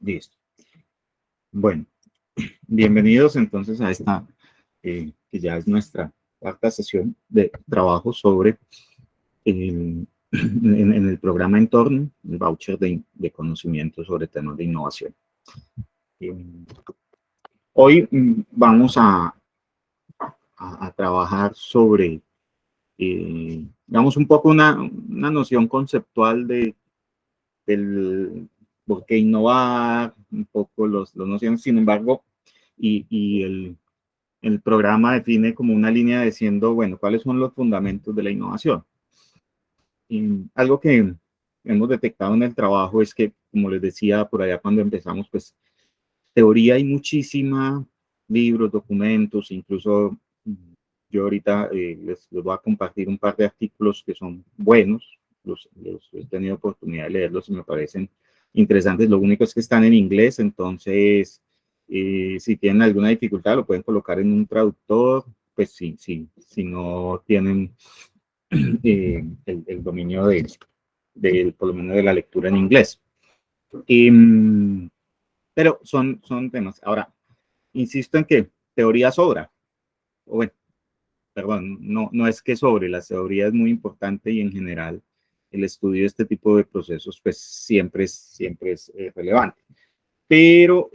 Listo. Bueno, bienvenidos entonces a esta, que ya es nuestra cuarta sesión de trabajo sobre en el programa Entorno, el voucher de conocimiento sobre temas de innovación. Hoy vamos a trabajar sobre, digamos, un poco una noción conceptual del por qué innovar, un poco los nociones, sin embargo, y el programa define como una línea diciendo, bueno, ¿cuáles son los fundamentos de la innovación? Y algo que hemos detectado en el trabajo es que, como les decía por allá cuando empezamos, pues teoría hay muchísima, libros, documentos, incluso yo ahorita les voy a compartir un par de artículos que son buenos, los he tenido oportunidad de leerlos y me parecen interesantes. Lo único es que están en inglés, entonces si tienen alguna dificultad lo pueden colocar en un traductor, pues si no tienen el dominio por lo menos de la lectura en inglés. Pero son temas. Ahora, insisto en que teoría sobra. O bueno, perdón, no es que sobre, la teoría es muy importante y en general el estudio de este tipo de procesos pues siempre es relevante. Pero,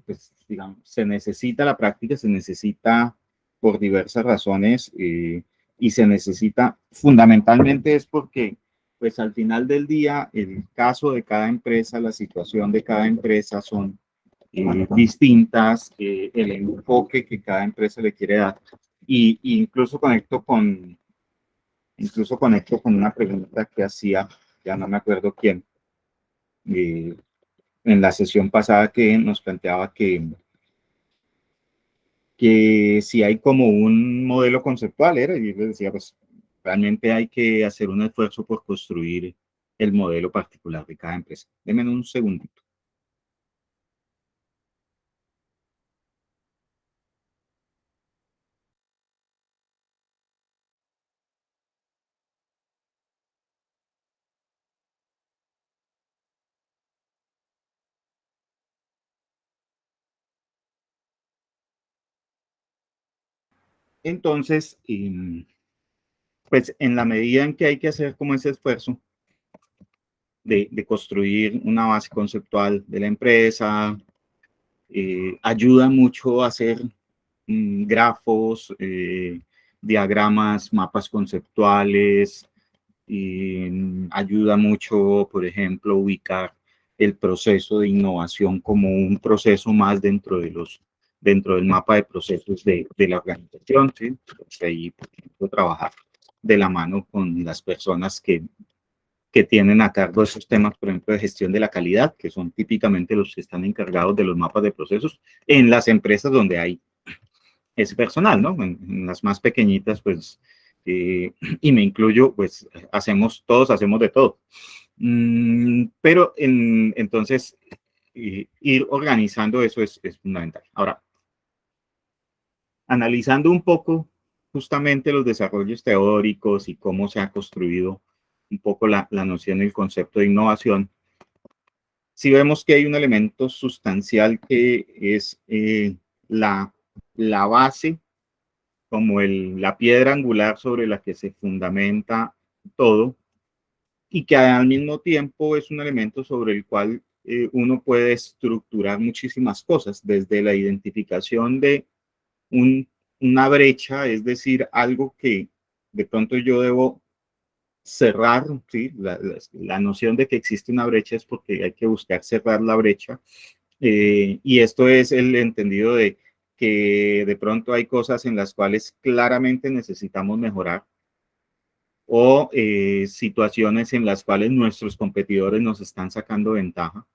pues, digamos, se necesita la práctica, se necesita por diversas razones y se necesita fundamentalmente es porque, pues, al final del día, el caso de cada empresa, la situación de cada empresa son distintas, el enfoque que cada empresa le quiere dar. Y incluso conecto con una pregunta que hacía, ya no me acuerdo quién, eh, en la sesión pasada que nos planteaba que si hay como un modelo conceptual, era, y yo les decía, pues realmente hay que hacer un esfuerzo por construir el modelo particular de cada empresa. Denme un segundito. Entonces, pues en la medida en que hay que hacer como ese esfuerzo de construir una base conceptual de la empresa, ayuda mucho a hacer grafos, diagramas, mapas conceptuales, y ayuda mucho, por ejemplo, ubicar el proceso de innovación como un proceso más dentro del mapa de procesos de la organización, ¿sí? Entonces, ahí, por ejemplo, trabajar de la mano con las personas que tienen a cargo esos temas, por ejemplo, de gestión de la calidad, que son típicamente los que están encargados de los mapas de procesos en las empresas donde hay ese personal, ¿no? En las más pequeñitas, pues, y me incluyo, pues, todos hacemos de todo. Pero entonces, ir organizando eso es fundamental. Ahora, analizando un poco justamente los desarrollos teóricos y cómo se ha construido un poco la noción y el concepto de innovación, si vemos que hay un elemento sustancial que es la base, como la piedra angular sobre la que se fundamenta todo, y que al mismo tiempo es un elemento sobre el cual uno puede estructurar muchísimas cosas, desde la identificación de una brecha, es decir, algo que de pronto yo debo cerrar, ¿sí? La noción de que existe una brecha es porque hay que buscar cerrar la brecha, y esto es el entendido de que de pronto hay cosas en las cuales claramente necesitamos mejorar o situaciones en las cuales nuestros competidores nos están sacando ventaja.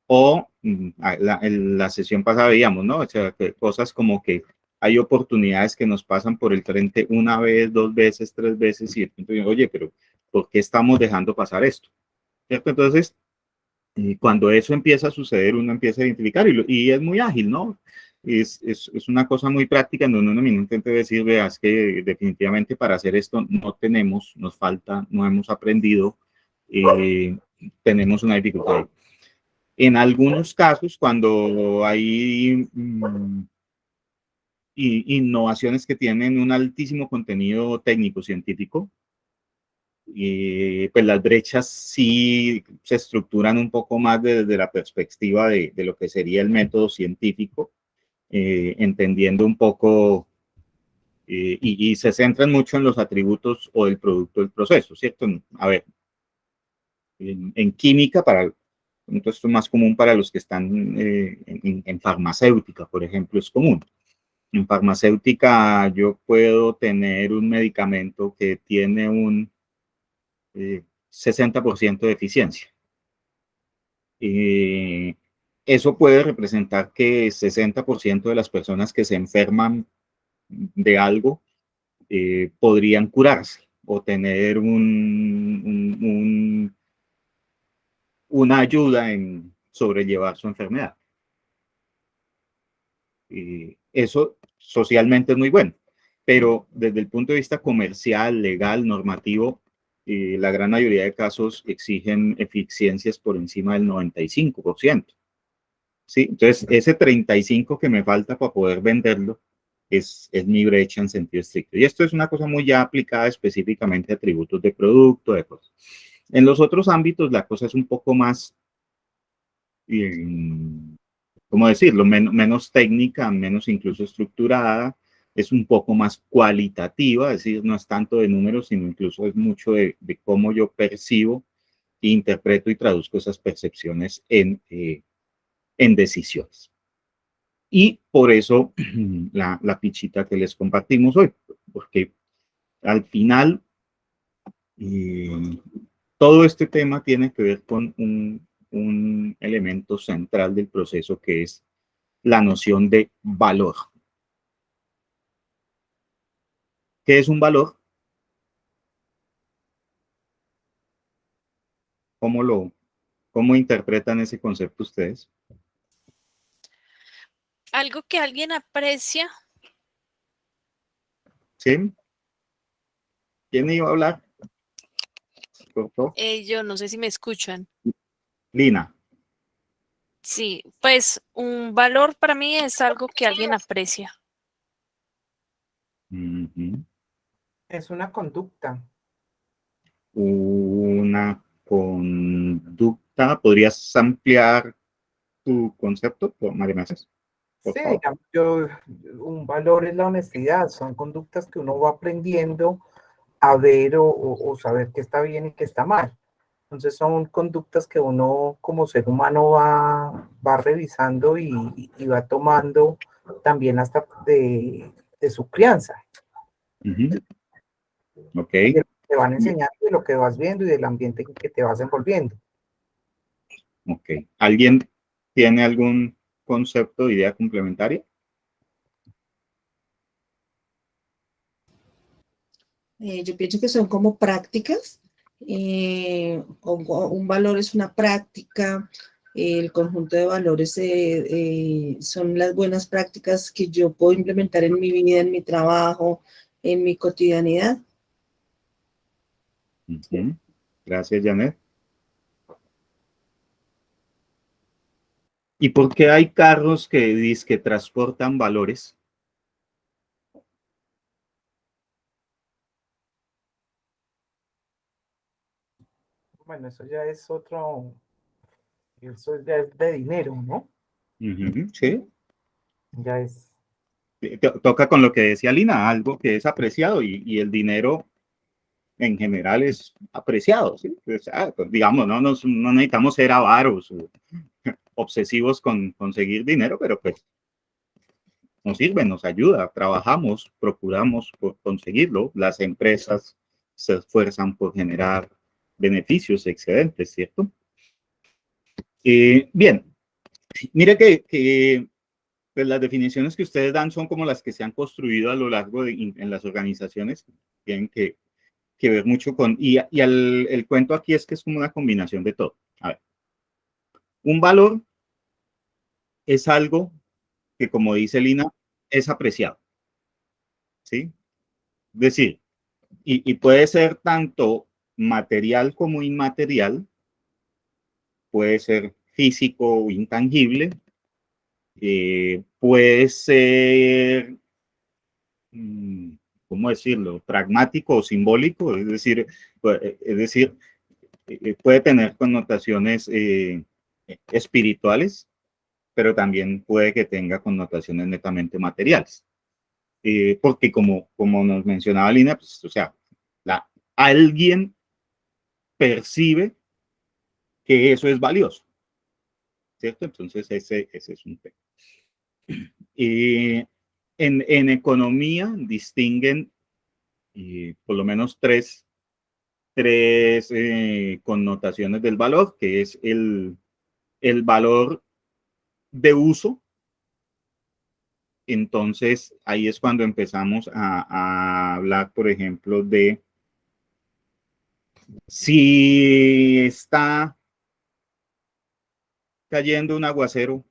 O en la sesión pasada veíamos, ¿no? O sea, que cosas como que hay oportunidades que nos pasan por el frente una vez, dos veces, tres veces y de pronto digo, oye, pero ¿por qué estamos dejando pasar esto? ¿Cierto? Entonces, cuando eso empieza a suceder, uno empieza a identificar y es muy ágil, ¿no? Es una cosa muy práctica en donde uno intenta decir, veas que definitivamente para hacer esto no tenemos, nos falta, no hemos aprendido, tenemos una dificultad. En algunos casos, cuando hay innovaciones que tienen un altísimo contenido técnico científico, pues las brechas sí se estructuran un poco más desde la perspectiva de lo que sería el método científico, entendiendo un poco y se centran mucho en los atributos o del producto del proceso, ¿cierto? A ver, en química, esto es más común para los que están en farmacéutica, por ejemplo, es común. En farmacéutica yo puedo tener un medicamento que tiene un 60% de eficiencia. Eso puede representar que 60% de las personas que se enferman de algo podrían curarse o tener una ayuda en sobrellevar su enfermedad. Eso socialmente es muy bueno, pero desde el punto de vista comercial, legal, normativo, la gran mayoría de casos exigen eficiencias por encima del 95%. ¿Sí? Entonces, ese 35% que me falta para poder venderlo es mi brecha en sentido estricto. Y esto es una cosa muy ya aplicada específicamente a atributos de producto, de cosas. En los otros ámbitos, la cosa es un poco más, ¿cómo decirlo? Menos técnica, menos incluso estructurada, es un poco más cualitativa, es decir, no es tanto de números, sino incluso es mucho de cómo yo percibo, interpreto y traduzco esas percepciones en decisiones. Y por eso la fichita que les compartimos hoy, porque al final todo este tema tiene que ver con un elemento central del proceso que es la noción de valor. ¿Qué es un valor? ¿Cómo cómo interpretan ese concepto ustedes? Algo que alguien aprecia. ¿Sí? ¿Quién iba a hablar? Yo no sé si me escuchan. Lina. Sí, pues un valor para mí es algo que alguien aprecia. Es una conducta. Una conducta. ¿Podrías ampliar tu concepto, María Mercedes? Por Sí, favor. digamos, un valor es la honestidad, son conductas que uno va aprendiendo a ver o saber qué está bien y qué está mal. Entonces son conductas que uno como ser humano va revisando y va tomando también hasta de su crianza, Ok. de lo que te van enseñando, de lo que vas viendo y del ambiente en que te vas envolviendo. Ok. ¿Alguien tiene algún concepto, idea complementaria? Yo pienso que son como prácticas. Un valor es una práctica. El conjunto de valores son las buenas prácticas que yo puedo implementar en mi vida, en mi trabajo, en mi cotidianidad. Gracias, Janet. ¿Y por qué hay carros que transportan valores? Bueno, eso ya es otro, eso ya es de dinero, ¿no? Sí. Ya es. Toca con lo que decía Lina, algo que es apreciado y el dinero en general es apreciado, ¿sí? Pues, digamos, no necesitamos ser avaros o obsesivos con conseguir dinero, pero pues nos sirve, nos ayuda, trabajamos, procuramos por conseguirlo, las empresas se esfuerzan por generar beneficios excedentes, ¿cierto? Bien, mire que pues las definiciones que ustedes dan son como las que se han construido a lo largo en las organizaciones, tienen que ver mucho con, el cuento aquí es que es como una combinación de todo. A ver, un valor es algo que, como dice Lina, es apreciado, ¿sí? Es decir, y puede ser tanto material como inmaterial, puede ser físico o intangible, puede ser, ¿cómo decirlo?, pragmático o simbólico, puede tener connotaciones espirituales, pero también puede que tenga connotaciones netamente materiales. Porque como nos mencionaba Lina, pues, o sea, alguien percibe que eso es valioso, ¿cierto? Entonces ese es un tema. En economía distinguen por lo menos tres connotaciones del valor, que es el valor de uso. Entonces, ahí es cuando empezamos a hablar, por ejemplo, de si está cayendo un aguacero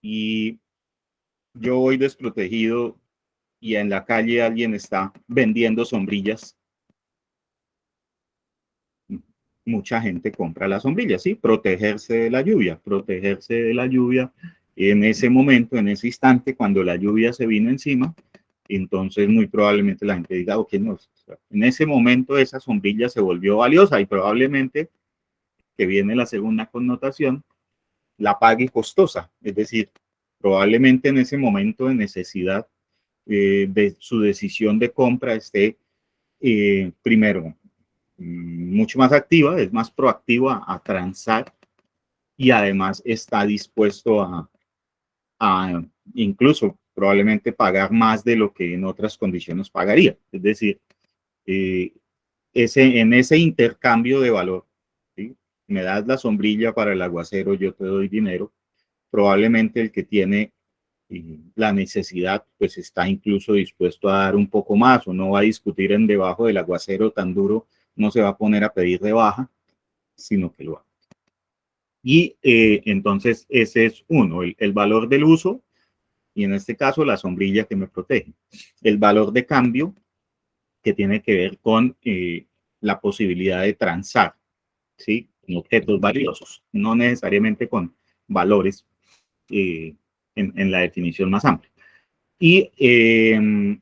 y yo voy desprotegido y en la calle alguien está vendiendo sombrillas, mucha gente compra las sombrillas, ¿sí? Protegerse de la lluvia en ese momento, en ese instante, cuando la lluvia se vino encima, entonces muy probablemente la gente diga, ok, no, en ese momento esa sombrilla se volvió valiosa y probablemente, que viene la segunda connotación, la pague costosa, es decir, probablemente en ese momento de necesidad de su decisión de compra esté primero mucho más activa, es más proactiva a transar y además está dispuesto a incluso probablemente pagar más de lo que en otras condiciones pagaría. Es decir, en ese intercambio de valor, ¿sí? Me das la sombrilla para el aguacero, yo te doy dinero, probablemente el que tiene la necesidad, pues está incluso dispuesto a dar un poco más o no va a discutir en debajo del aguacero tan duro, no se va a poner a pedir de baja, sino que lo haga. Y entonces ese es uno, el valor del uso y en este caso la sombrilla que me protege. El valor de cambio que tiene que ver con la posibilidad de transar, ¿sí? Con objetos valiosos, no necesariamente con valores en la definición más amplia. Y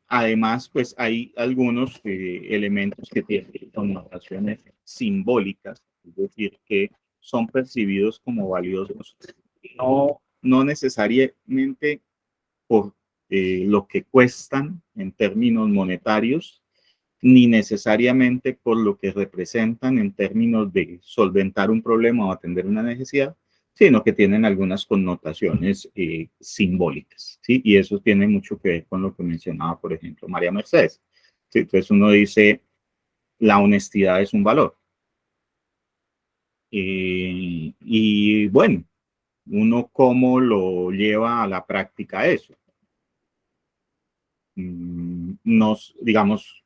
además, pues hay algunos elementos que tienen connotaciones simbólicas, es decir, que son percibidos como valiosos, no necesariamente por lo que cuestan en términos monetarios, ni necesariamente por lo que representan en términos de solventar un problema o atender una necesidad, sino que tienen algunas connotaciones simbólicas, ¿sí? Y eso tiene mucho que ver con lo que mencionaba, por ejemplo, María Mercedes, ¿sí? Entonces uno dice, la honestidad es un valor. Y bueno, uno cómo lo lleva a la práctica eso. Digamos,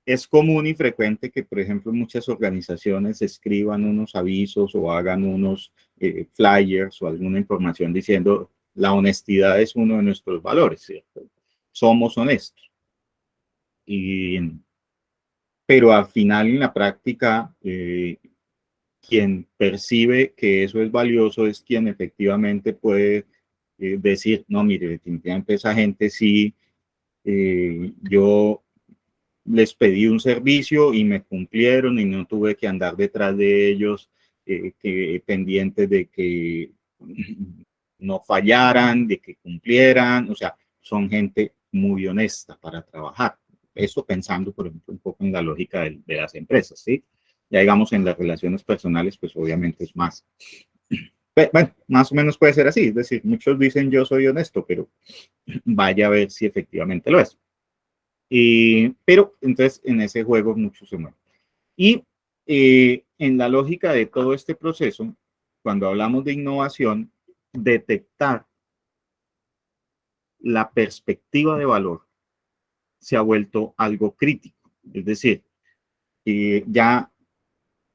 es común y frecuente que, por ejemplo, muchas organizaciones escriban unos avisos o hagan unos flyers o alguna información diciendo la honestidad es uno de nuestros valores, ¿cierto? Somos honestos. Pero al final, en la práctica, quien percibe que eso es valioso es quien efectivamente puede decir, no, mire, definitivamente esa gente sí, yo les pedí un servicio y me cumplieron y no tuve que andar detrás de ellos pendientes de que no fallaran, de que cumplieran, o sea, son gente muy honesta para trabajar. Eso pensando, por ejemplo, un poco en la lógica de las empresas, ¿sí? Ya digamos en las relaciones personales, pues obviamente es más. Bueno, más o menos puede ser así, es decir, muchos dicen yo soy honesto, pero vaya a ver si efectivamente lo es. Pero entonces en ese juego mucho se mueve. Y en la lógica de todo este proceso, cuando hablamos de innovación, detectar la perspectiva de valor se ha vuelto algo crítico. Es decir, ya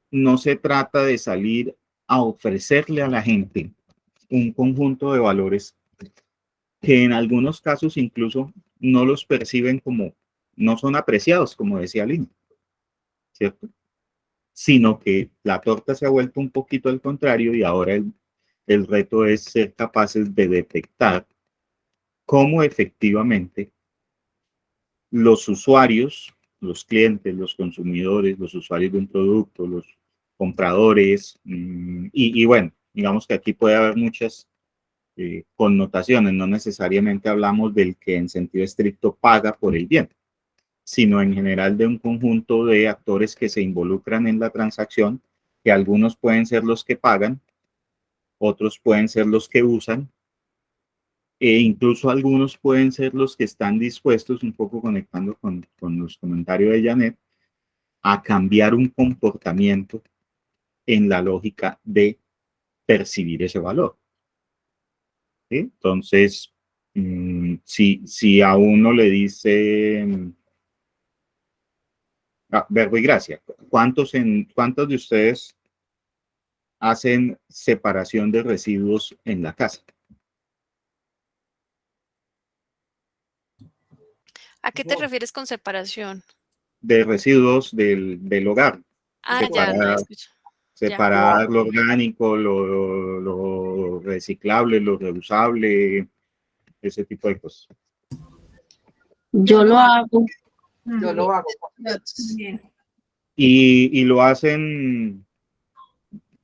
no se trata de salir a ofrecerle a la gente un conjunto de valores que en algunos casos incluso no los perciben como, no son apreciados, como decía Lina, ¿cierto? sino que la torta se ha vuelto un poquito al contrario y ahora el reto es ser capaces de detectar cómo efectivamente los usuarios, los clientes, los consumidores, los usuarios de un producto, los compradores, y bueno, digamos que aquí puede haber muchas connotaciones, no necesariamente hablamos del que en sentido estricto paga por el bien, sino en general de un conjunto de actores que se involucran en la transacción, que algunos pueden ser los que pagan, otros pueden ser los que usan, e incluso algunos pueden ser los que están dispuestos, un poco conectando con los comentarios de Janet, a cambiar un comportamiento en la lógica de percibir ese valor. ¿Sí? Entonces, si a uno le dice, verbo y gracia, ¿cuántos de ustedes hacen separación de residuos en la casa? ¿A qué te No. refieres con separación? De residuos del hogar. Ah, ya, no Separar, escucho. Ya. separar lo orgánico, lo reciclable, lo reusable, ese tipo de cosas. Yo lo hago. Yo lo hago. Y lo hacen,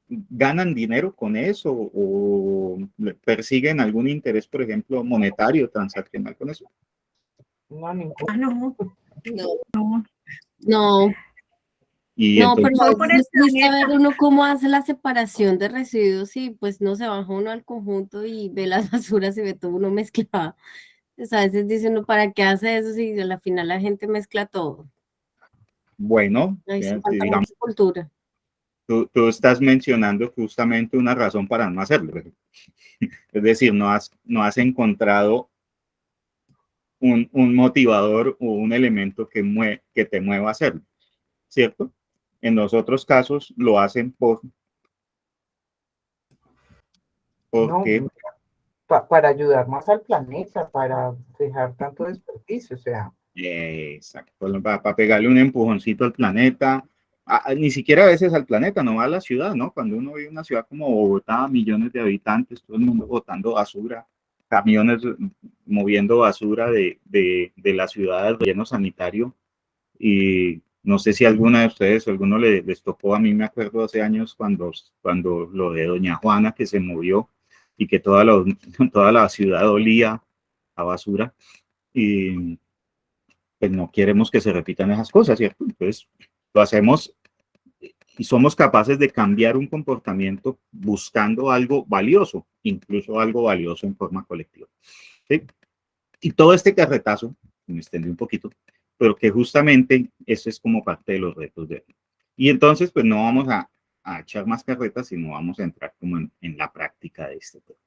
¿ganan dinero con eso o persiguen algún interés, por ejemplo, monetario, transaccional con eso? No, ningún. No, Y no, entonces, pero a veces es triste ver uno cómo hace la separación de residuos y pues no se baja uno al conjunto y ve las basuras y ve todo uno mezclado. Pues a veces dice uno, ¿para qué hace eso si al final la gente mezcla todo? bueno, Ahí sí falta digamos, mucha cultura. tú estás mencionando justamente una razón para no hacerlo. Es decir, no has encontrado un motivador o un elemento que te mueva a hacerlo, ¿cierto? En los otros casos lo hacen porque No, para ayudar más al planeta, para dejar tanto desperdicio, o sea. exacto, para pegarle un empujoncito al planeta, ni siquiera a veces al planeta, no va a la ciudad, ¿no? Cuando uno vive en una ciudad como Bogotá, millones de habitantes, todo el mundo botando basura, camiones moviendo basura de la ciudad al relleno sanitario, y no sé si alguna de ustedes o alguno les tocó, a mí me acuerdo hace años cuando lo de Doña Juana que se movió y que toda la ciudad olía a basura, y pues no queremos que se repitan esas cosas, ¿cierto? Entonces lo hacemos y somos capaces de cambiar un comportamiento buscando algo valioso, incluso algo valioso en forma colectiva. ¿Sí? Y todo este carretazo, me extendí un poquito, pero que justamente eso es como parte de los retos de hoy. Y entonces, pues no vamos a echar más carretas, sino vamos a entrar como en la práctica de este tema.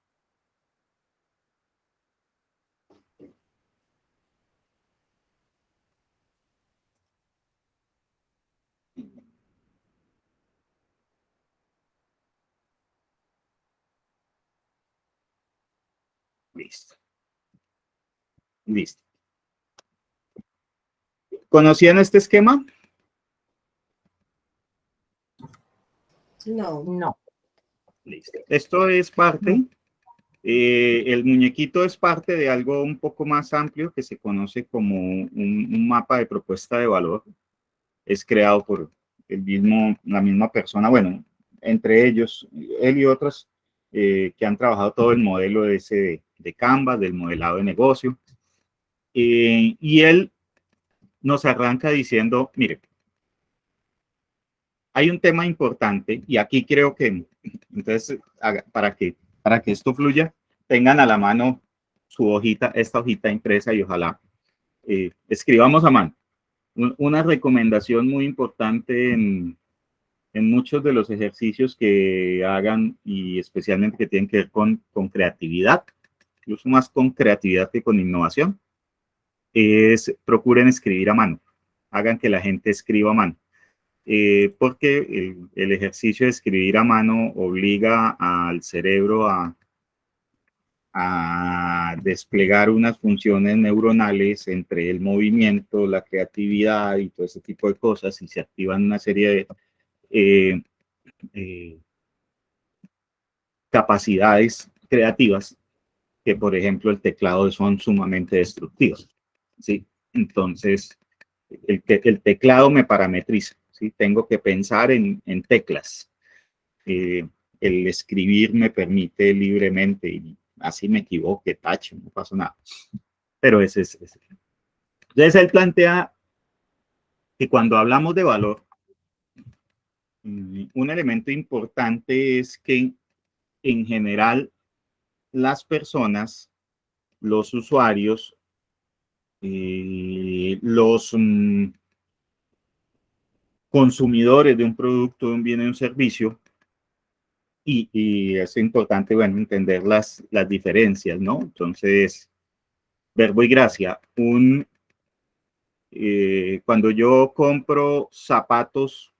Listo. Listo. ¿Conocían este esquema? No. No. Listo. Esto es parte, el muñequito es parte de algo un poco más amplio que se conoce como un mapa de propuesta de valor. Es creado por la misma persona, bueno, entre ellos, él y otros que han trabajado todo el modelo ese de Canvas, del modelado de negocio. Y él nos arranca diciendo, mire, hay un tema importante y aquí creo que, entonces, para que esto fluya, tengan a la mano su hojita, esta hojita impresa y ojalá escribamos a mano. Una recomendación muy importante en muchos de los ejercicios que hagan y especialmente que tienen que ver con creatividad, incluso más con creatividad que con innovación, es procuren escribir a mano, hagan que la gente escriba a mano. Porque el ejercicio de escribir a mano obliga al cerebro a desplegar unas funciones neuronales entre el movimiento, la creatividad y todo ese tipo de cosas, y se activan una serie capacidades creativas que, por ejemplo, el teclado son sumamente destructivos, ¿sí? Entonces, el teclado me parametriza, ¿sí? Tengo que pensar en teclas. El escribir me permite libremente, y así me equivoque, tache, no pasa nada. Pero ese es. Entonces, él plantea que cuando hablamos de valor, un elemento importante es que en general las personas, los usuarios, los consumidores de un producto, de un bien o un servicio, y es importante, bueno, entender las diferencias, ¿no? Entonces, verbo y gracia. Cuando yo compro zapatos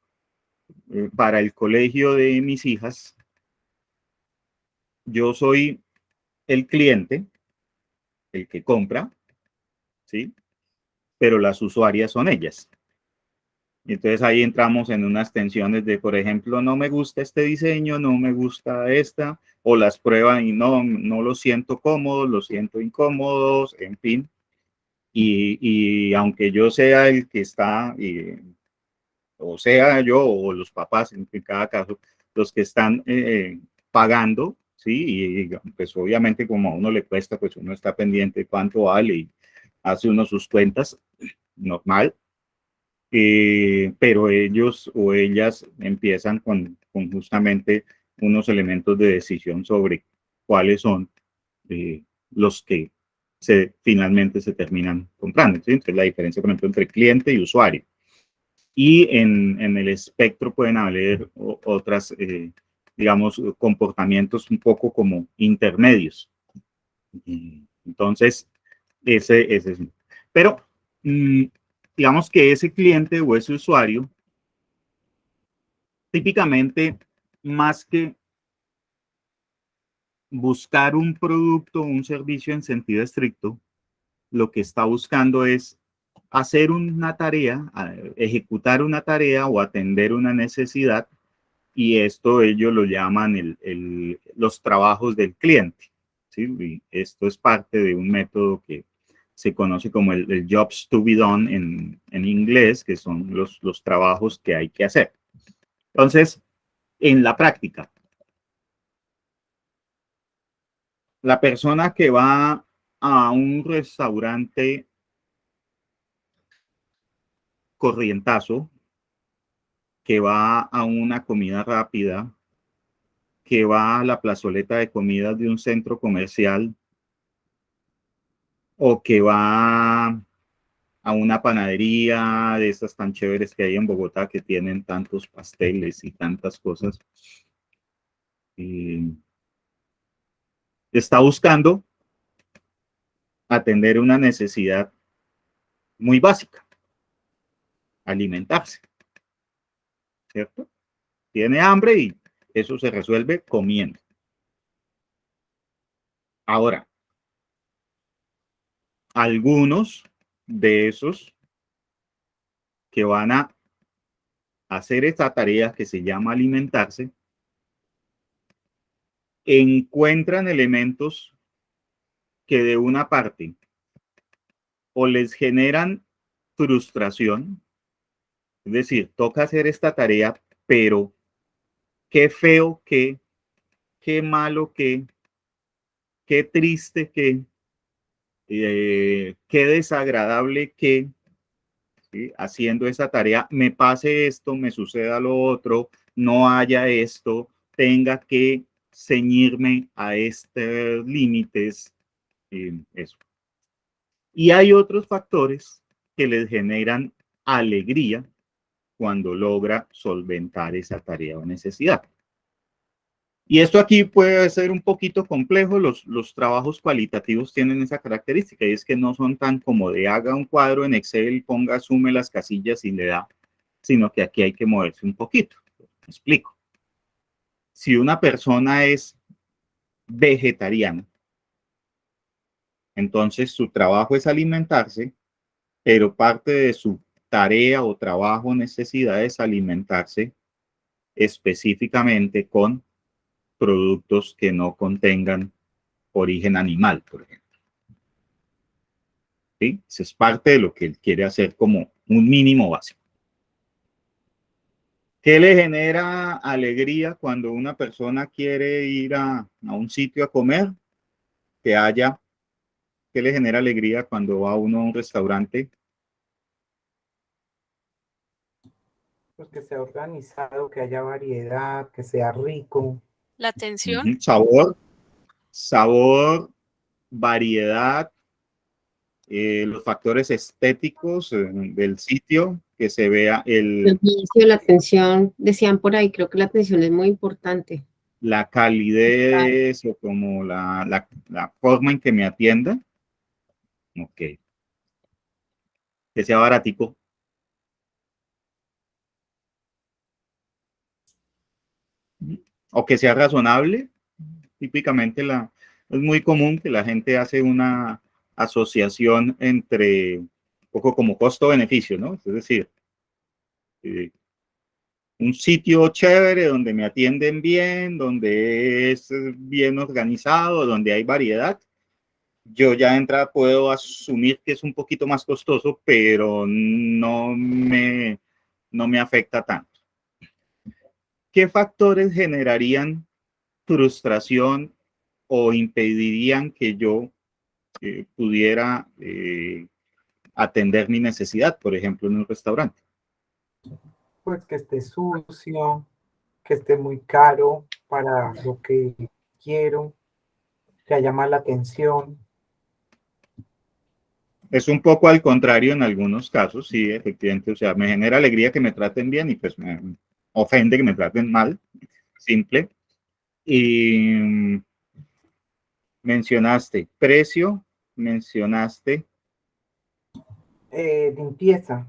para el colegio de mis hijas, yo soy el cliente, el que compra, ¿sí? Pero las usuarias son ellas. Y entonces ahí entramos en unas tensiones de, por ejemplo, no me gusta este diseño, no me gusta esta, o las prueban y no lo siento cómodo, lo siento incómodos, en fin. Y aunque yo sea el que está, o sea yo o los papás, en cada caso, los que están pagando, ¿sí? Y pues obviamente como a uno le cuesta, pues uno está pendiente de cuánto vale y hace uno sus cuentas, normal. Pero ellos o ellas empiezan con justamente unos elementos de decisión sobre cuáles son los que finalmente se terminan comprando. ¿Sí? Entonces, la diferencia, por ejemplo, entre cliente y usuario. Y en el espectro pueden haber otras, digamos, comportamientos un poco como intermedios. Entonces, ese es. Pero, digamos que ese cliente o ese usuario, típicamente, más que buscar un producto o un servicio en sentido estricto, lo que está buscando es hacer una tarea, ejecutar una tarea o atender una necesidad, y esto ellos lo llaman los trabajos del cliente. ¿Sí? Y esto es parte de un método que se conoce como el jobs to be done en inglés, que son los trabajos que hay que hacer. Entonces, en la práctica, la persona que va a un restaurante corrientazo, que va a una comida rápida, que va a la plazoleta de comidas de un centro comercial, o que va a una panadería de estas tan chéveres que hay en Bogotá, que tienen tantos pasteles y tantas cosas, está buscando atender una necesidad muy básica: alimentarse, ¿cierto? Tiene hambre y eso se resuelve comiendo. Ahora, algunos de esos que van a hacer esta tarea que se llama alimentarse, encuentran elementos que de una parte o les generan frustración, es decir, toca hacer esta tarea, pero qué feo que, qué malo que, qué triste que, qué desagradable que, ¿sí? Haciendo esa tarea me pase esto, me suceda lo otro, no haya esto, tenga que ceñirme a estos límites, eso. Y hay otros factores que les generan alegría cuando logra solventar esa tarea o necesidad. Y esto aquí puede ser un poquito complejo. Los trabajos cualitativos tienen esa característica, y es que no son tan como de haga un cuadro en Excel, ponga, sume las casillas y le da, sino que aquí hay que moverse un poquito. Me explico. Si una persona es vegetariana, entonces su trabajo es alimentarse, pero parte de su tarea o trabajo o necesidad es alimentarse específicamente con productos que no contengan origen animal, por ejemplo. ¿Sí? Eso es parte de lo que él quiere hacer como un mínimo básico. ¿Qué le genera alegría cuando una persona quiere ir a un sitio a comer? Que haya, ¿qué le genera alegría cuando va uno a un restaurante? Pues que sea organizado, que haya variedad, que sea rico. La atención, Sabor, variedad, los factores estéticos del sitio, que se vea El servicio, la atención, decían por ahí, creo que la atención es muy importante. la calidez o como la forma en que me atienda. Ok. Que sea baratico. O que sea razonable. Típicamente es muy común que la gente hace una asociación entre un poco como costo-beneficio, ¿no? Es decir, un sitio chévere donde me atienden bien, donde es bien organizado, donde hay variedad. Yo ya de entrada puedo asumir que es un poquito más costoso, pero no me afecta tanto. ¿Qué factores generarían frustración o impedirían que yo pudiera atender mi necesidad, por ejemplo, en un restaurante? Pues que esté sucio, que esté muy caro para lo que quiero, que haya mala atención. Es un poco al contrario en algunos casos, sí, efectivamente, o sea, me genera alegría que me traten bien y pues me ofende que me traten mal, simple. Y mencionaste precio, mencionaste Limpieza,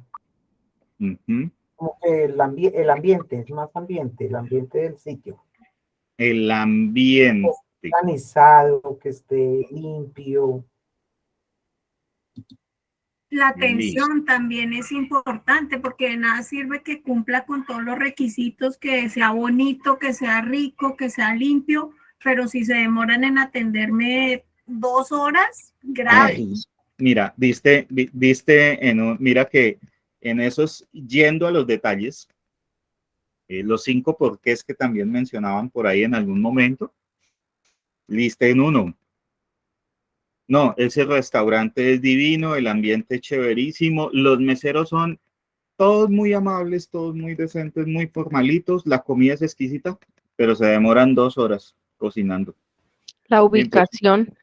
uh-huh, como que el ambiente, es más ambiente, el ambiente del sitio. el ambiente. Organizado, que esté limpio. La Listo. atención también es importante porque de nada sirve que cumpla con todos los requisitos, que sea bonito, que sea rico, que sea limpio, pero si se demoran en atenderme 2 horas, grave. Ay, mira, mira que en esos, yendo a los detalles, los 5 porqués que también mencionaban por ahí en algún momento, lista en uno. No, ese restaurante es divino, el ambiente es chéverísimo, los meseros son todos muy amables, todos muy decentes, muy formalitos, la comida es exquisita, pero se demoran 2 horas cocinando. la ubicación.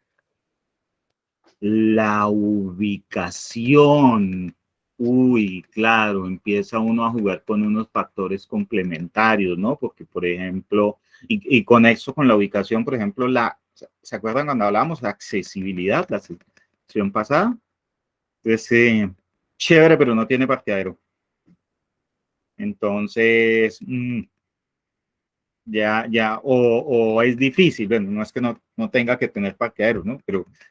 La ubicación. Uy, claro, empieza uno a jugar con unos factores complementarios, ¿no? Porque, por ejemplo, y conexo con la ubicación, por ejemplo, ¿se acuerdan cuando hablábamos de accesibilidad, la sesión pasada? Entonces, chévere, pero no tiene parqueadero. Entonces, o es difícil, bueno, no es que no tenga que tener parqueadero, ¿no?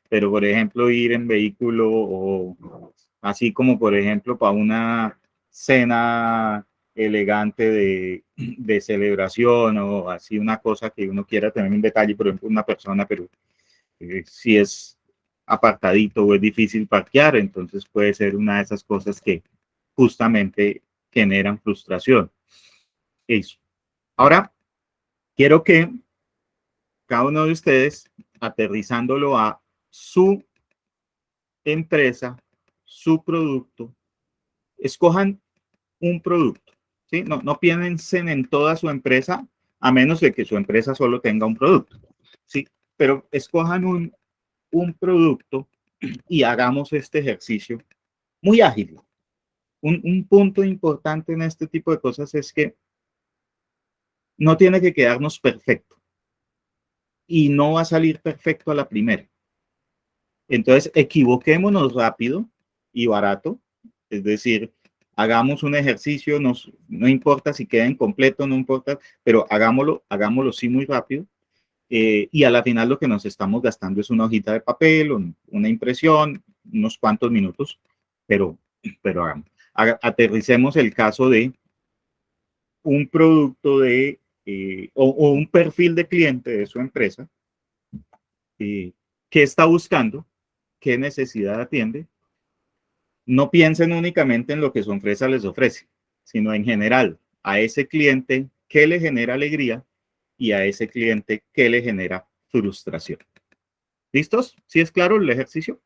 Pero, por ejemplo, ir en vehículo o así como, por ejemplo, para una cena elegante de celebración o así una cosa que uno quiera tener un detalle, por ejemplo, una persona, pero si es apartadito o es difícil parquear, entonces puede ser una de esas cosas que justamente generan frustración. Eso. Ahora, quiero que cada uno de ustedes, aterrizándolo a su empresa, su producto, escojan un producto, ¿sí? No piensen en toda su empresa, a menos de que su empresa solo tenga un producto, ¿sí? Pero escojan un producto y hagamos este ejercicio muy ágil. Un punto importante en este tipo de cosas es que no tiene que quedarnos perfecto y no va a salir perfecto a la primera. Entonces, equivoquémonos rápido y barato, es decir, hagamos un ejercicio, no importa si queda incompleto, no importa, pero hagámoslo sí muy rápido. Y a la final lo que nos estamos gastando es una hojita de papel, una impresión, unos cuantos minutos, pero hagamos. Aterricemos el caso de un producto de, o un perfil de cliente de su empresa, qué está buscando, qué necesidad atiende. No piensen únicamente en lo que su empresa les ofrece, sino en general a ese cliente qué le genera alegría y a ese cliente qué le genera frustración. ¿Listos? ¿Sí es claro el ejercicio?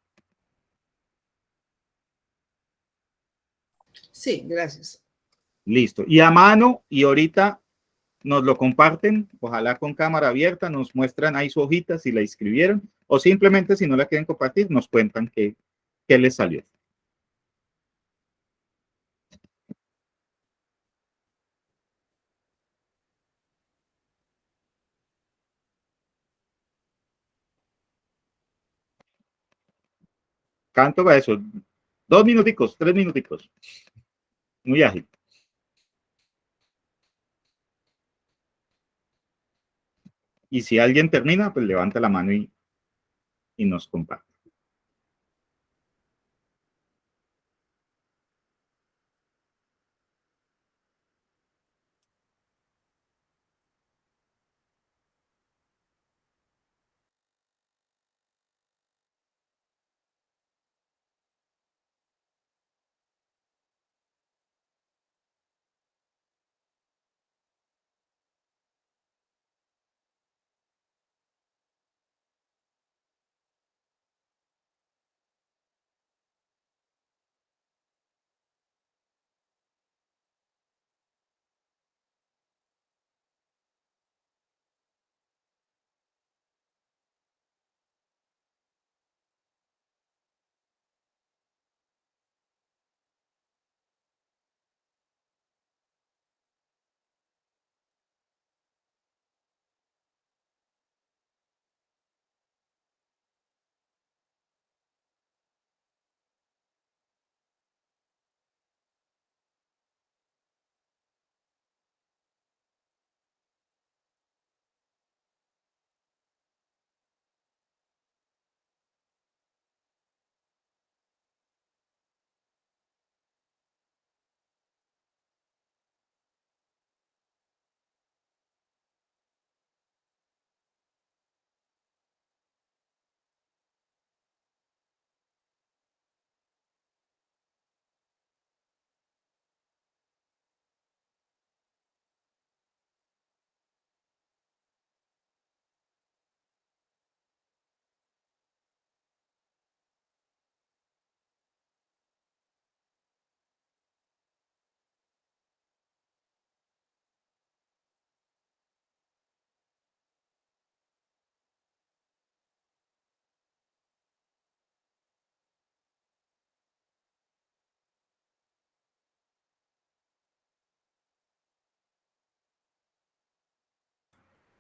Sí, gracias. Listo. Y a mano, y ahorita nos lo comparten, ojalá con cámara abierta, nos muestran ahí su hojita si la escribieron, o simplemente si no la quieren compartir, nos cuentan qué les salió. Canto para eso. 2 minuticos, 3 minuticos. Muy ágil. Y si alguien termina, pues levanta la mano y nos comparte.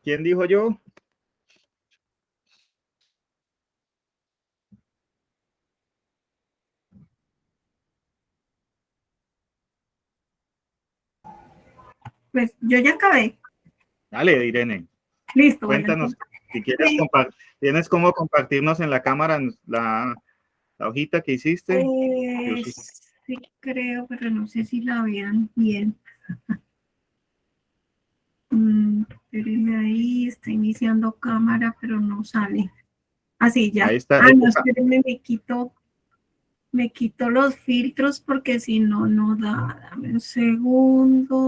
¿Quién dijo yo? Pues yo ya acabé. Dale, Irene. Listo. Bueno, Cuéntanos, si quieres, tienes cómo compartirnos en la cámara la hojita que hiciste. Yo sí. sí creo, pero no sé si la vean bien. Espérenme ahí, está iniciando cámara, pero no sale. Así ya. Ahí está. No, espérenme, me quito los filtros porque si no, no da. Dame un segundo.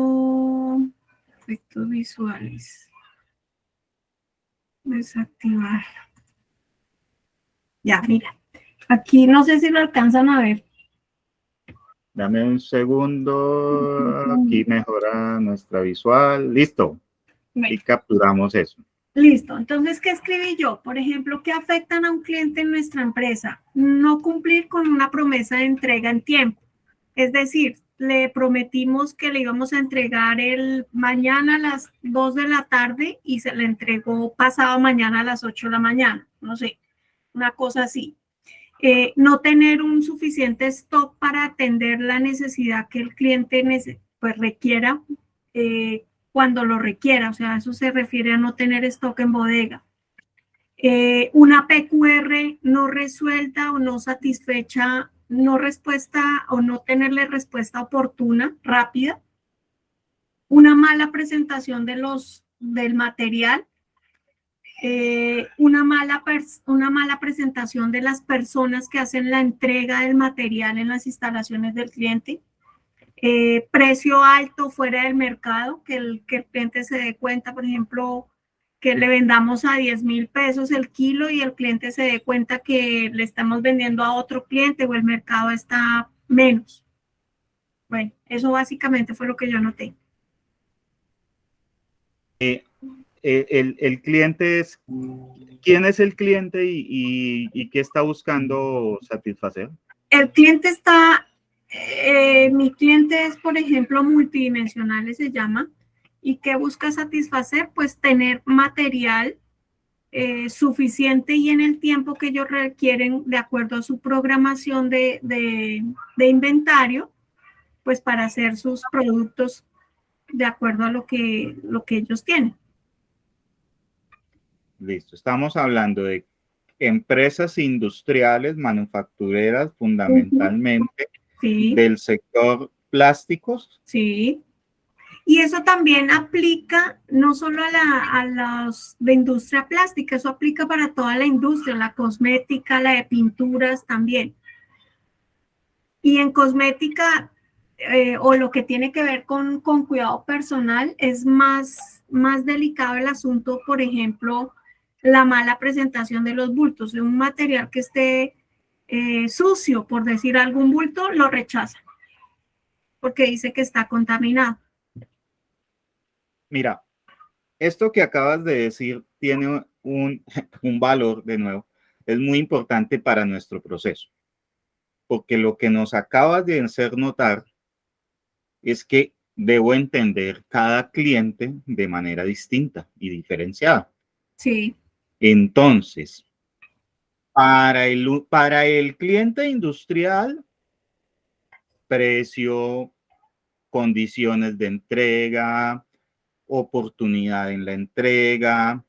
Efectos visuales. Desactivar. Ya, mira. Aquí no sé si lo alcanzan a ver. Dame un segundo. Aquí mejora nuestra visual. Listo. Y capturamos eso. Listo. Entonces, ¿qué escribí yo? Por ejemplo, ¿qué afectan a un cliente en nuestra empresa? No cumplir con una promesa de entrega en tiempo. Es decir, le prometimos que le íbamos a entregar el mañana a las 2 de la tarde y se le entregó pasado mañana a las 8 de la mañana. No sé, una cosa así. No tener un suficiente stock para atender la necesidad que el cliente pues, requiera cuando lo requiera. O sea, eso se refiere a no tener stock en bodega. Una PQR no resuelta o no satisfecha, no respuesta o no tenerle respuesta oportuna, rápida. una mala presentación del material, una mala presentación de las personas que hacen la entrega del material en las instalaciones del cliente, precio alto fuera del mercado, que el cliente se dé cuenta, por ejemplo, que le vendamos a 10.000 pesos el kilo y el cliente se dé cuenta que le estamos vendiendo a otro cliente o el mercado está menos. Bueno, eso básicamente fue lo que yo noté. El cliente es, ¿quién es el cliente y qué está buscando satisfacer? El cliente está, mi cliente es, por ejemplo, multidimensional, se llama, y ¿qué busca satisfacer? Pues tener material suficiente y en el tiempo que ellos requieren de acuerdo a su programación de inventario, pues para hacer sus productos de acuerdo a lo que ellos tienen. Listo, estamos hablando de empresas industriales, manufactureras, fundamentalmente Sí, del sector plásticos. sí. Y eso también aplica no solo a los de industria plástica, eso aplica para toda la industria, la cosmética, la de pinturas también. Y en cosmética o lo que tiene que ver con cuidado personal es más delicado el asunto, por ejemplo, la mala presentación de los bultos. Un material que esté sucio, por decir algún bulto, lo rechaza porque dice que está contaminado. Mira, esto que acabas de decir tiene un valor, de nuevo, es muy importante para nuestro proceso, porque lo que nos acabas de hacer notar es que debo entender cada cliente de manera distinta y diferenciada. Sí. Entonces, para el cliente industrial, precio, condiciones de entrega, oportunidad en la entrega,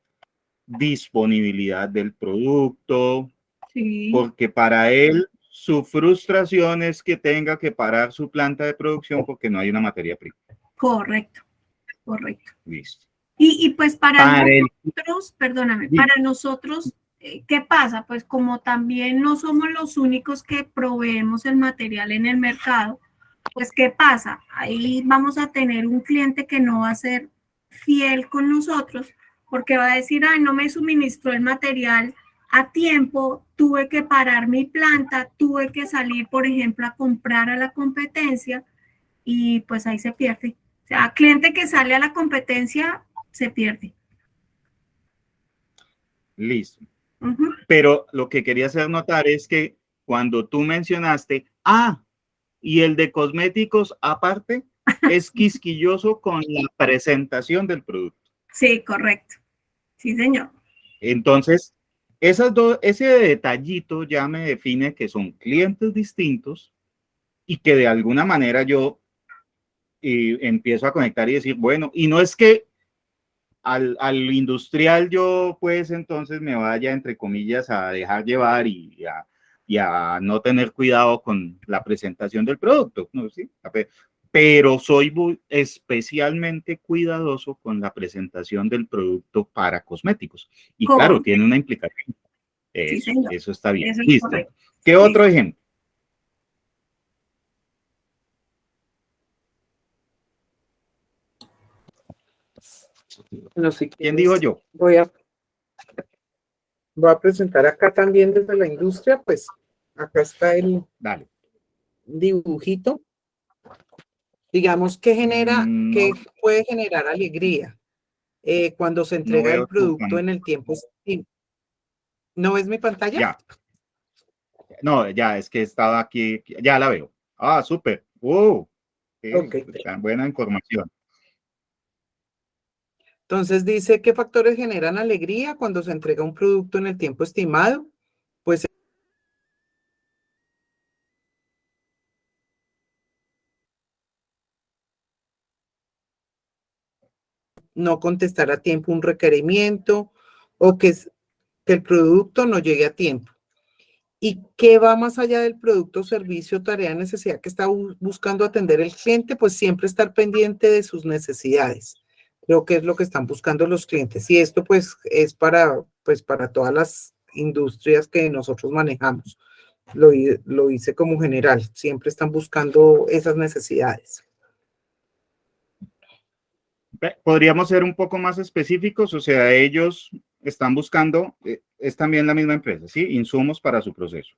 disponibilidad del producto, Sí. porque para él su frustración es que tenga que parar su planta de producción porque no hay una materia prima. Correcto, correcto. Listo. Y pues para Para nosotros, perdóname, para nosotros, ¿qué pasa? Pues como también no somos los únicos que proveemos el material en el mercado, pues ¿qué pasa? Ahí vamos a tener un cliente que no va a ser fiel con nosotros porque va a decir, ay, no me suministró el material a tiempo, tuve que parar mi planta, tuve que salir, por ejemplo, a comprar a la competencia y pues ahí se pierde. O sea, cliente que sale a la competencia se pierde. Listo. Uh-huh. Pero lo que quería hacer notar es que cuando tú mencionaste, y el de cosméticos aparte, es quisquilloso con la presentación del producto. Sí, correcto. Sí, señor. Entonces, ese detallito ya me define que son clientes distintos y que de alguna manera yo empiezo a conectar y decir, bueno, y no es que al industrial yo pues entonces me vaya, entre comillas, a dejar llevar y a no tener cuidado con la presentación del producto, ¿no? ¿Sí? Pero soy especialmente cuidadoso con la presentación del producto para cosméticos. Y ¿Cómo? claro, tiene una implicación. Sí, señor. Eso está bien. Eso es Listo. correcto. ¿Qué otro ejemplo? No sé ¿Quién digo yo? Voy a presentar acá también desde la industria, pues acá está el Dale. dibujito. Digamos que que puede generar alegría cuando se entrega el producto en el tiempo. ¿No ves mi pantalla? Ya. No, ya, es que estaba aquí, ya la veo. Súper. Okay. Buena información. Entonces dice, ¿qué factores generan alegría cuando se entrega un producto en el tiempo estimado? Pues no contestar a tiempo un requerimiento o que el producto no llegue a tiempo. ¿Y qué va más allá del producto, servicio, tarea, necesidad que está buscando atender el cliente? Pues siempre estar pendiente de sus necesidades. Creo que es lo que están buscando los clientes. Y esto pues es para todas las industrias que nosotros manejamos. Lo hice como general. Siempre están buscando esas necesidades. Podríamos ser un poco más específicos, o sea, ellos están buscando, es también la misma empresa, ¿sí? Insumos para su proceso,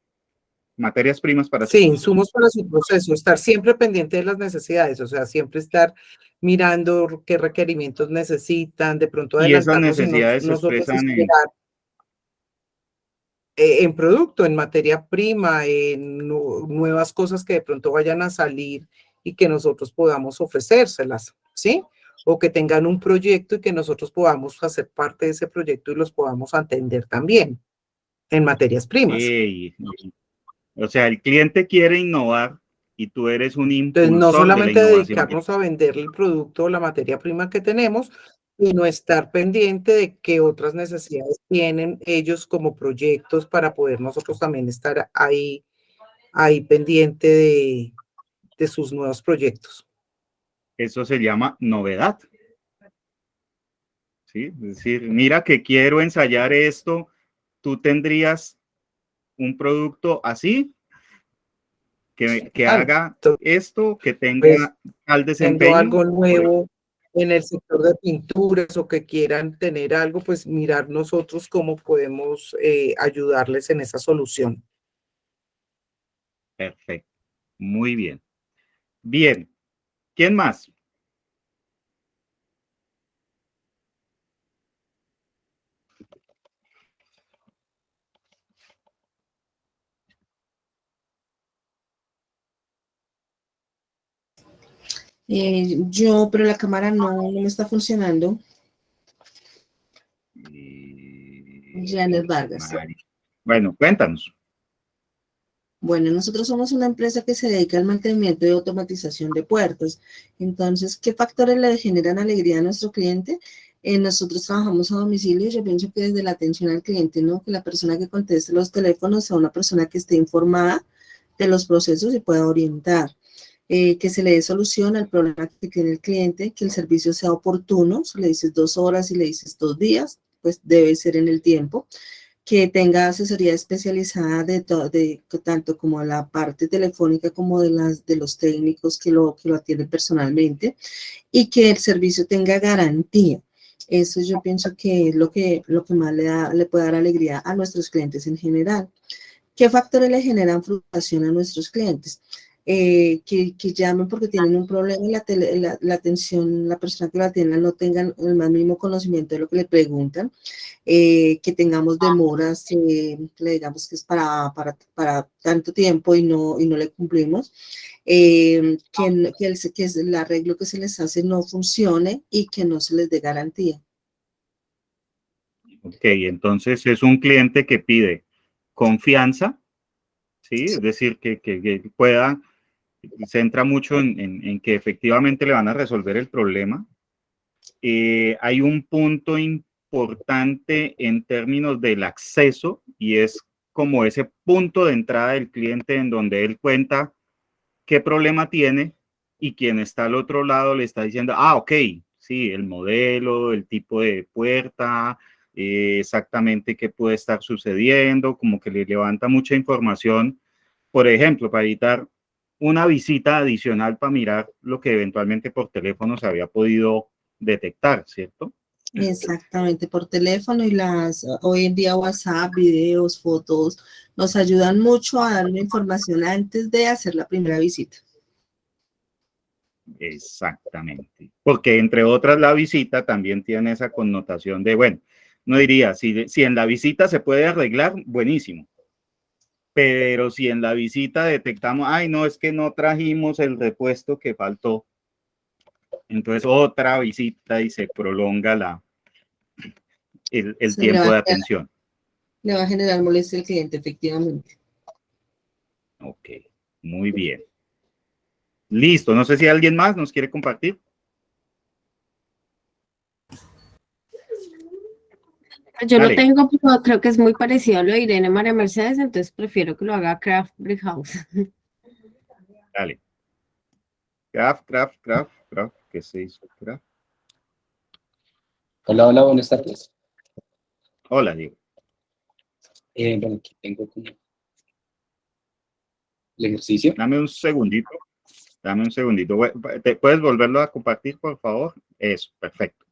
materias primas para su Sí, proceso. insumos para su proceso, estar siempre pendiente de las necesidades, o sea, siempre estar mirando qué requerimientos necesitan, de pronto Y esas adelantarnos y necesidades se nosotros expresan en, esperar en producto, en materia prima, en nuevas cosas que de pronto vayan a salir y que nosotros podamos ofrecérselas, ¿sí? O que tengan un proyecto y que nosotros podamos hacer parte de ese proyecto y los podamos atender también en materias primas. o sea, el cliente quiere innovar y tú eres un Entonces, no impulsor de la solamente innovación. dedicarnos a venderle el producto o la materia prima que tenemos, sino estar pendiente de qué otras necesidades tienen ellos como proyectos para poder nosotros también estar ahí pendiente de sus nuevos proyectos. Eso se llama novedad. ¿Sí? Es decir, mira que quiero ensayar esto, tú tendrías un producto así, que haga esto, que Pues, tenga tal siendo desempeño. algo nuevo en el sector de pinturas o que quieran tener algo, pues mirar nosotros cómo podemos ayudarles en esa solución. Perfecto. Muy bien. Bien. ¿Quién más? Pero la cámara no me está funcionando. Janet Vargas. Bueno, cuéntanos. Bueno, nosotros somos una empresa que se dedica al mantenimiento y automatización de puertas. Entonces, ¿qué factores le generan alegría a nuestro cliente? Nosotros trabajamos a domicilio. Yo pienso que desde la atención al cliente, ¿no? Que la persona que conteste los teléfonos sea una persona que esté informada de los procesos y pueda orientar. Que se le dé solución al problema que tiene el cliente, que el servicio sea oportuno. Si le dices 2 horas y le dices 2 días, pues debe ser en el tiempo. Que tenga asesoría especializada de tanto como la parte telefónica como de los técnicos que lo atienden personalmente, y que el servicio tenga garantía. Eso yo pienso que es lo que más le puede dar alegría a nuestros clientes en general. ¿Qué factores le generan frustración a nuestros clientes? Que llamen porque tienen un problema y la atención, la persona que la atienda no tengan el más mínimo conocimiento de lo que le preguntan. Que tengamos demoras, que le digamos que es para tanto tiempo y no le cumplimos, que el arreglo que se les hace no funcione y que no se les dé garantía. Ok, entonces es un cliente que pide confianza, ¿sí? Es decir, que pueda, se centra mucho en que efectivamente le van a resolver el problema. Hay un punto importante en términos del acceso y es como ese punto de entrada del cliente en donde él cuenta qué problema tiene y quien está al otro lado le está diciendo, ok, sí, el modelo, el tipo de puerta, exactamente qué puede estar sucediendo, como que le levanta mucha información, por ejemplo, para evitar una visita adicional para mirar lo que eventualmente por teléfono se había podido detectar, ¿cierto? Exactamente, por teléfono y hoy en día WhatsApp, videos, fotos, nos ayudan mucho a dar una información antes de hacer la primera visita. Exactamente, porque entre otras la visita también tiene esa connotación de, bueno, no diría, si en la visita se puede arreglar, buenísimo, pero si en la visita detectamos, no, es que no trajimos el repuesto que faltó, entonces otra visita y se prolonga el tiempo de atención. Le va a generar molestia al cliente, efectivamente. Ok, muy bien. Listo, no sé si alguien más nos quiere compartir. Yo lo Dale. tengo, pero creo que es muy parecido a lo de Irene María Mercedes, entonces prefiero que lo haga Craft Brick House. Dale. Craft. ¿Qué se hizo? Craft. Hola, hola, buenas tardes. Hola, Diego. Bueno, aquí tengo como el ejercicio. Dame un segundito. ¿Te puedes volverlo a compartir, por favor? Eso, perfecto.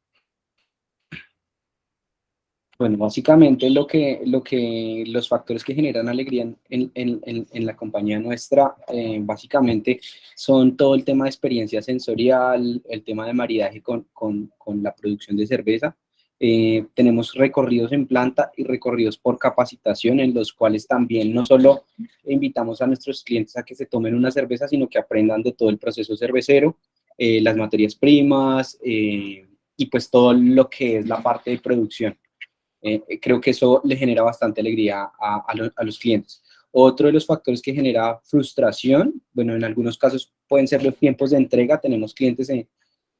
Bueno, básicamente los factores que generan alegría en la compañía nuestra, básicamente son todo el tema de experiencia sensorial, el tema de maridaje con la producción de cerveza. Tenemos recorridos en planta y recorridos por capacitación, en los cuales también no solo invitamos a nuestros clientes a que se tomen una cerveza, sino que aprendan de todo el proceso cervecero, las materias primas, y pues todo lo que es la parte de producción. Creo que eso le genera bastante alegría a los clientes. Otro de los factores que genera frustración, bueno, en algunos casos pueden ser los tiempos de entrega. Tenemos clientes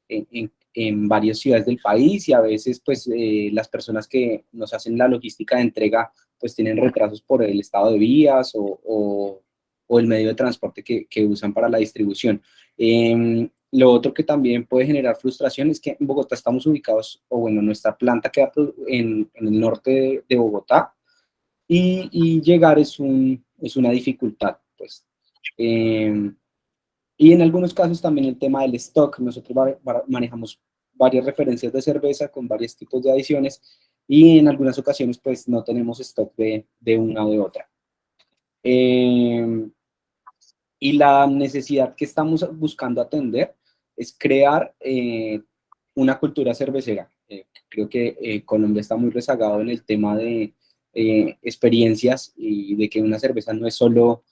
en varias ciudades del país y a veces pues las personas que nos hacen la logística de entrega pues tienen retrasos por el estado de vías o el medio de transporte que usan para la distribución. Lo otro que también puede generar frustración es que en Bogotá estamos ubicados, o bueno, nuestra planta queda en el norte de Bogotá y llegar es una dificultad, pues. Y en algunos casos también el tema del stock. Nosotros manejamos varias referencias de cerveza con varios tipos de adiciones y en algunas ocasiones pues no tenemos stock de una o de otra. Y la necesidad que estamos buscando atender es crear una cultura cervecera. Creo que Colombia está muy rezagado en el tema de experiencias y de que una cerveza no es solo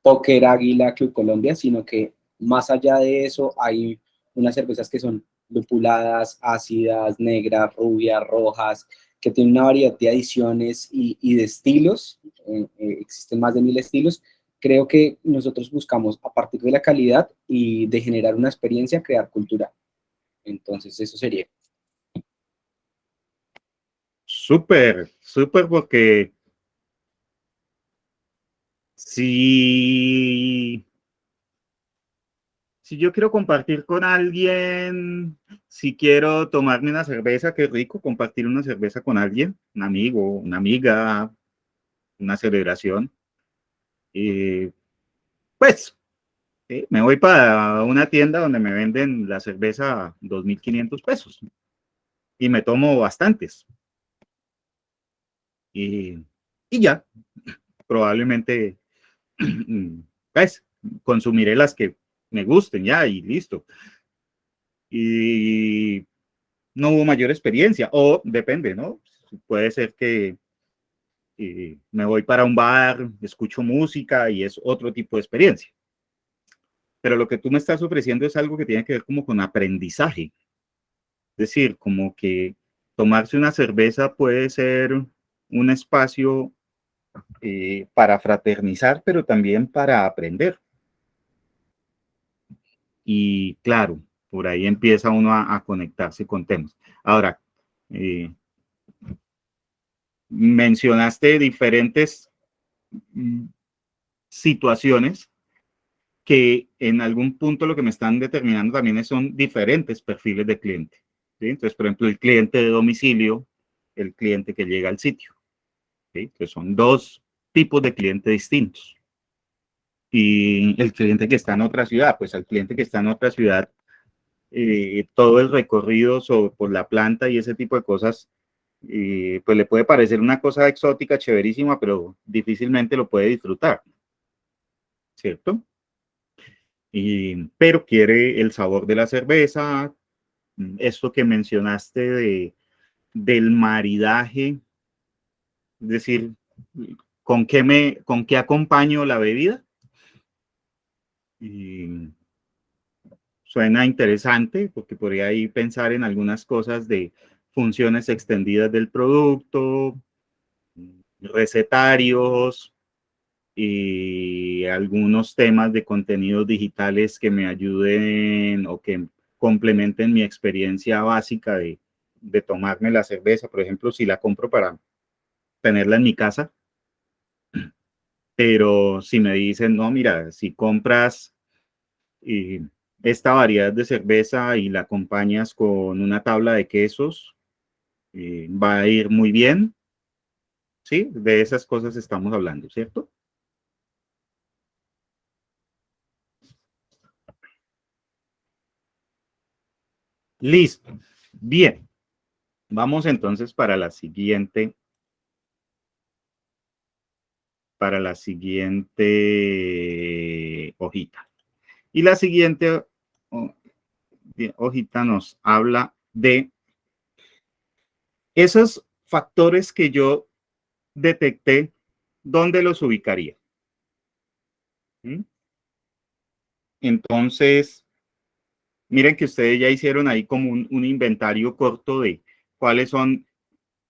Póker, Águila, Club Colombia, sino que más allá de eso hay unas cervezas que son lupuladas, ácidas, negras, rubias, rojas, que tienen una variedad de adiciones y de estilos. Existen más de 1000 estilos. Creo que nosotros buscamos, a partir de la calidad y de generar una experiencia, crear cultura. Entonces, eso sería. Súper, porque si yo quiero compartir con alguien, si quiero tomarme una cerveza, qué rico compartir una cerveza con alguien, un amigo, una amiga, una celebración. Pues me voy para una tienda donde me venden la cerveza a 2.500 pesos y me tomo bastantes. Y ya, probablemente pues, consumiré las que me gusten ya y listo. Y no hubo mayor experiencia, o depende, ¿no? Puede ser que me voy para un bar, escucho música y es otro tipo de experiencia. Pero lo que tú me estás ofreciendo es algo que tiene que ver como con aprendizaje. Es decir, como que tomarse una cerveza puede ser un espacio para fraternizar, pero también para aprender. Y claro, por ahí empieza uno a conectarse con temas. Ahora, mencionaste diferentes situaciones que en algún punto lo que me están determinando también son diferentes perfiles de cliente. ¿Sí? Entonces, por ejemplo, el cliente de domicilio, el cliente que llega al sitio. ¿Sí? Entonces, son dos tipos de clientes distintos. Y el cliente que está en otra ciudad, pues al cliente que está en otra ciudad, todo el recorrido por la planta y ese tipo de cosas, pues le puede parecer una cosa exótica, chéverísima, pero difícilmente lo puede disfrutar, ¿cierto? Pero quiere el sabor de la cerveza, esto que mencionaste del maridaje, es decir, ¿con qué acompaño la bebida? Y suena interesante porque podría ahí pensar en algunas cosas de funciones extendidas del producto, recetarios y algunos temas de contenidos digitales que me ayuden o que complementen mi experiencia básica de de tomarme la cerveza, por ejemplo, si la compro para tenerla en mi casa, pero si me dicen, no, mira, si compras esta variedad de cerveza y la acompañas con una tabla de quesos, va a ir muy bien, ¿sí? De esas cosas estamos hablando, ¿cierto? Listo. Bien. Vamos entonces para la siguiente hojita. Y la siguiente hojita nos habla de esos factores que yo detecté, ¿dónde los ubicaría? ¿Mm? Entonces, miren que ustedes ya hicieron ahí como un inventario corto de cuáles son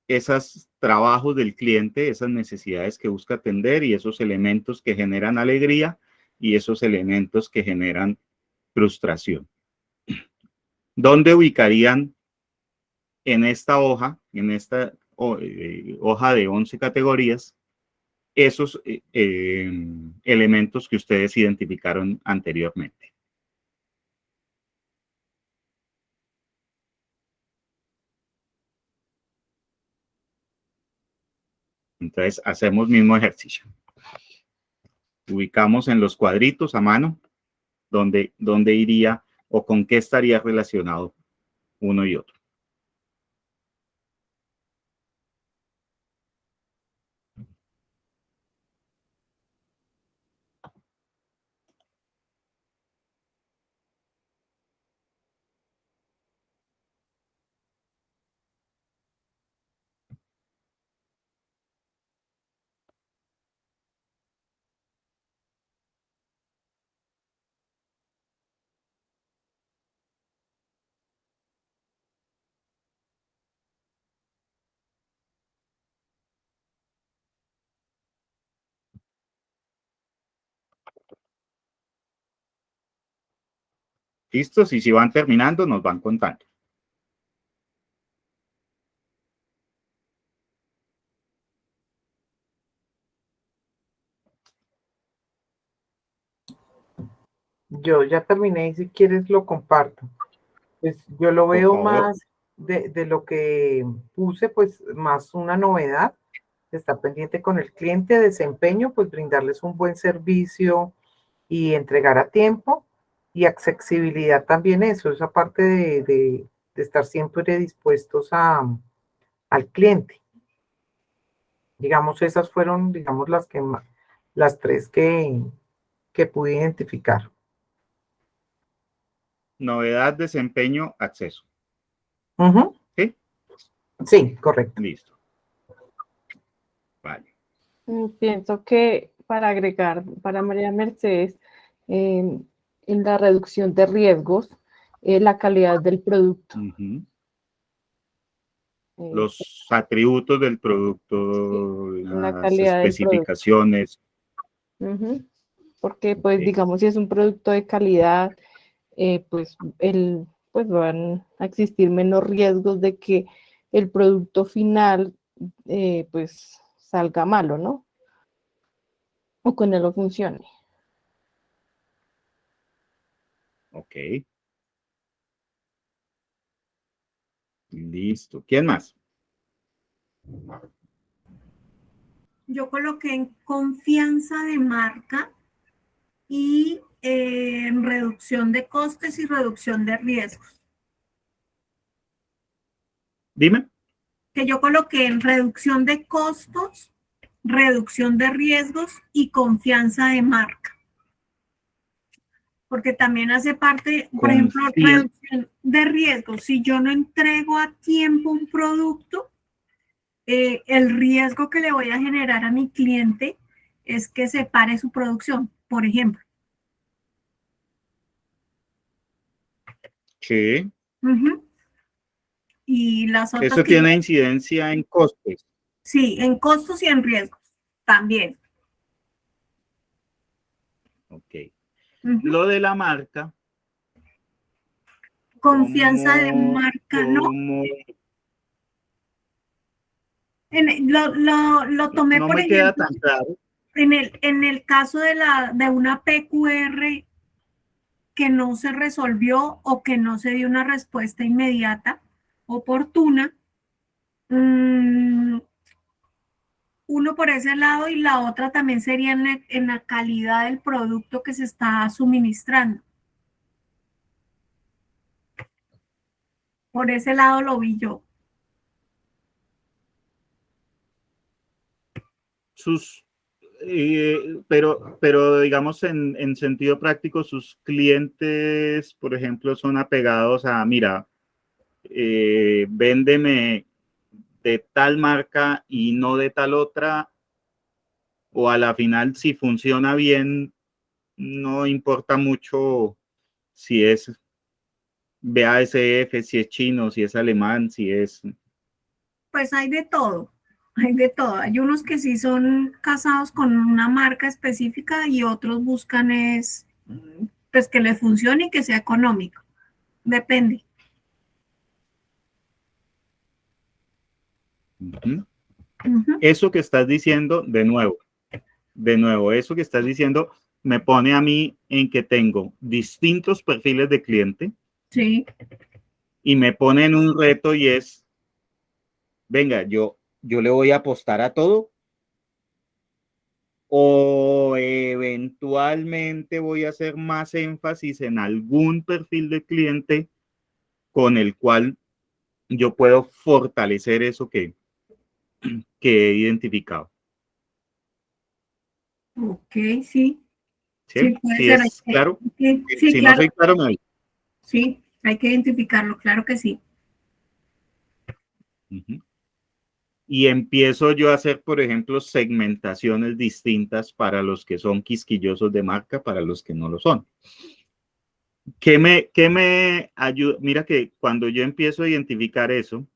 esos trabajos del cliente, esas necesidades que busca atender y esos elementos que generan alegría y esos elementos que generan frustración. ¿Dónde ubicarían en esta hoja, en esta hoja de 11 categorías, esos elementos que ustedes identificaron anteriormente? Entonces, hacemos mismo ejercicio. Ubicamos en los cuadritos a mano dónde iría o con qué estaría relacionado uno y otro. ¿Listos? Y si van terminando, nos van contando. Yo ya terminé y si quieres lo comparto. Pues yo lo Por veo favor. más de lo que puse, pues más una novedad. Está pendiente con el cliente, desempeño, pues brindarles un buen servicio y entregar a tiempo. Y accesibilidad también eso, esa parte de estar siempre dispuestos al cliente. Digamos, esas fueron, digamos, las tres que pude identificar. Novedad, desempeño, acceso. Ujú. ¿Sí? Sí, correcto. Listo. Vale. Pienso que para agregar para María Mercedes, en la reducción de riesgos, la calidad del producto. Uh-huh. eh, Los atributos del producto, sí, la las calidad del producto. especificaciones. Ujú. Porque, pues, Ok. digamos, si es un producto de calidad, pues van a existir menos riesgos de que el producto final, pues, salga malo, ¿no? O que no lo funcione. Ok. Listo. ¿Quién más? Yo coloqué en confianza de marca y reducción de costes y reducción de riesgos. Dime. Que yo coloqué en reducción de costos, reducción de riesgos y confianza de marca. Porque también hace parte, por ejemplo, reducción de riesgos. Si yo no entrego a tiempo un producto, el riesgo que le voy a generar a mi cliente es que se pare su producción, por ejemplo. Sí. Uh-huh. Y las otras Eso tiene incidencia en costes. Sí, en costos y en riesgos también. Ok. Uh-huh. Lo de la marca. Confianza de marca, ¿no? Lo tomé, No por me queda ejemplo, tan claro. en el caso de una PQR que no se resolvió o que no se dio una respuesta inmediata, oportuna, uno por ese lado y la otra también sería en la calidad del producto que se está suministrando. Por ese lado lo vi yo. Pero digamos en sentido práctico, sus clientes, por ejemplo, son apegados a, mira, véndeme de tal marca y no de tal otra, o a la final, si funciona bien, no importa mucho si es BASF, si es chino, si es alemán, si es... Pues hay de todo, hay de todo. Hay unos que sí son casados con una marca específica y otros buscan es, pues que le funcione y que sea económico. Depende. Ujú. Ujú. Eso que estás diciendo, de nuevo, eso que estás diciendo me pone a mí en que tengo distintos perfiles de cliente Sí, y me pone en un reto y es, venga, yo le voy a apostar a todo o eventualmente voy a hacer más énfasis en algún perfil de cliente con el cual yo puedo fortalecer eso que he identificado. ok, sí, sí ¿Sí? puede ¿Sí ser. es claro? Sí, Si no claro, soy claro, me avisas. sí, hay que identificarlo, claro que sí. Ujú. Y empiezo yo a hacer, por ejemplo, segmentaciones distintas para los que son quisquillosos de marca, para los que no lo son. ¿Qué me ayuda? Mira que cuando yo empiezo a identificar eso,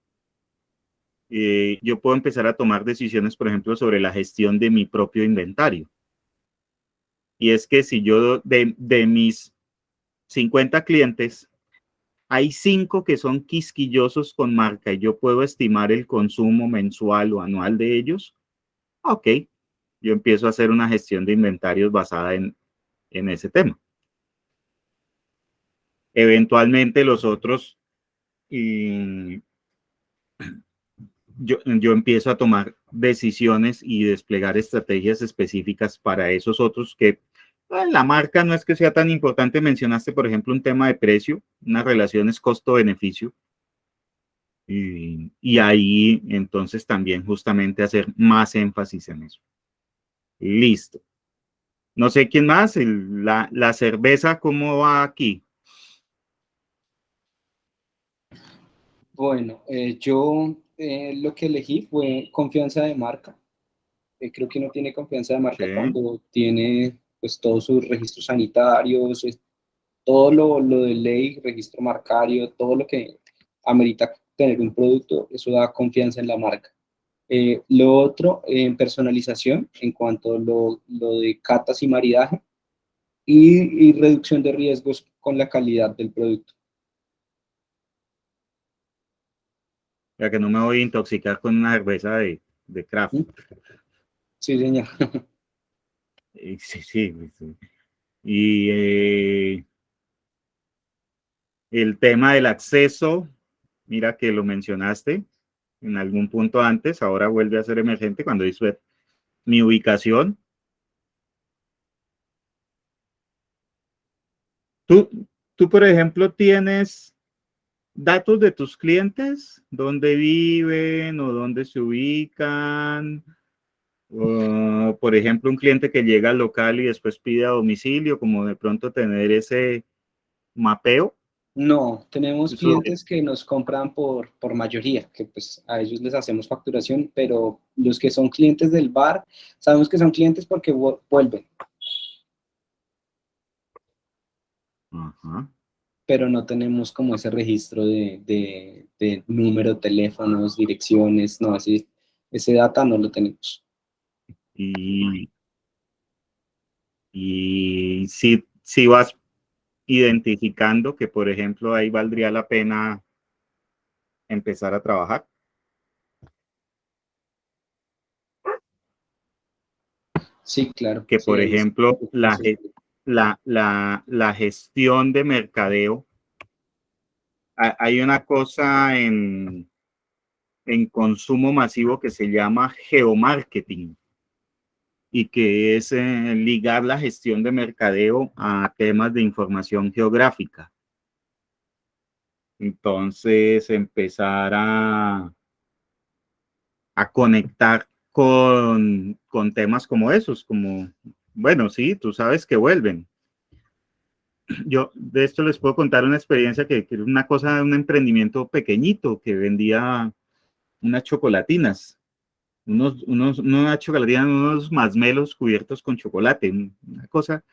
yo puedo empezar a tomar decisiones, por ejemplo, sobre la gestión de mi propio inventario. Y es que si yo de mis 50 clientes, hay 5 que son quisquillosos con marca y yo puedo estimar el consumo mensual o anual de ellos, ok, yo empiezo a hacer una gestión de inventarios basada en ese tema. Eventualmente los otros, y yo empiezo a tomar decisiones y desplegar estrategias específicas para esos otros que la marca no es que sea tan importante. Mencionaste, por ejemplo, un tema de precio, unas relaciones costo-beneficio. Y ahí entonces también justamente hacer más énfasis en eso. Listo. No sé quién más, la cerveza, ¿cómo va aquí? Bueno, yo lo que elegí fue confianza de marca. Creo que uno tiene confianza de marca Sí. cuando tiene pues todos sus registros sanitarios, todo lo de ley, registro marcario, todo lo que amerita tener un producto, eso da confianza en la marca. Lo otro, en personalización, en cuanto a lo de catas y maridaje, y reducción de riesgos con la calidad del producto. Ya que no me voy a intoxicar con una cerveza de craft. Sí, señor. Sí, sí, sí. Y el tema del acceso, mira que lo mencionaste en algún punto antes, ahora vuelve a ser emergente cuando dice mi ubicación. Tú, por ejemplo, tienes datos de tus clientes, dónde viven o dónde se ubican. Por ejemplo, un cliente que llega al local y después pide a domicilio, como de pronto tener ese mapeo. No, tenemos Eso, clientes que nos compran por mayoría, que pues a ellos les hacemos facturación, pero los que son clientes del bar, sabemos que son clientes porque vuelven, ajá. pero no tenemos como ese registro de número, teléfonos, direcciones, no, así, ese data no lo tenemos. Y, y si vas identificando que, por ejemplo, ahí valdría la pena empezar a trabajar. Sí, claro. que Sí, por ahí es- ejemplo, la gestión de mercadeo, hay una cosa en consumo masivo que se llama geomarketing y que es ligar la gestión de mercadeo a temas de información geográfica. Entonces, empezar a conectar con temas como esos, como, bueno, sí, tú sabes que vuelven. Yo de esto les puedo contar una experiencia que era una cosa, un emprendimiento pequeñito que vendía unas chocolatinas, unas chocolatinas, unos masmelos cubiertos con chocolate, una cosa.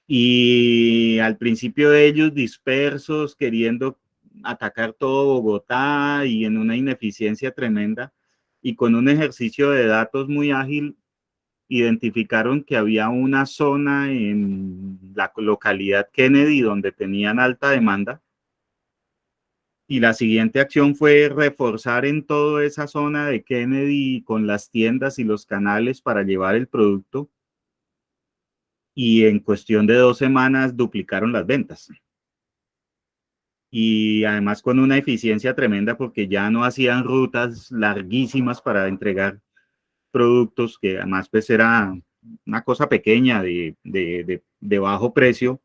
Y al principio ellos dispersos, queriendo atacar todo Bogotá y en una ineficiencia tremenda, y con un ejercicio de datos muy ágil, identificaron que había una zona en la localidad Kennedy donde tenían alta demanda, y la siguiente acción fue reforzar en toda esa zona de Kennedy con las tiendas y los canales para llevar el producto, y en cuestión de 2 semanas duplicaron las ventas. Y además con una eficiencia tremenda porque ya no hacían rutas larguísimas para entregar productos, que además pues era una cosa pequeña de bajo precio,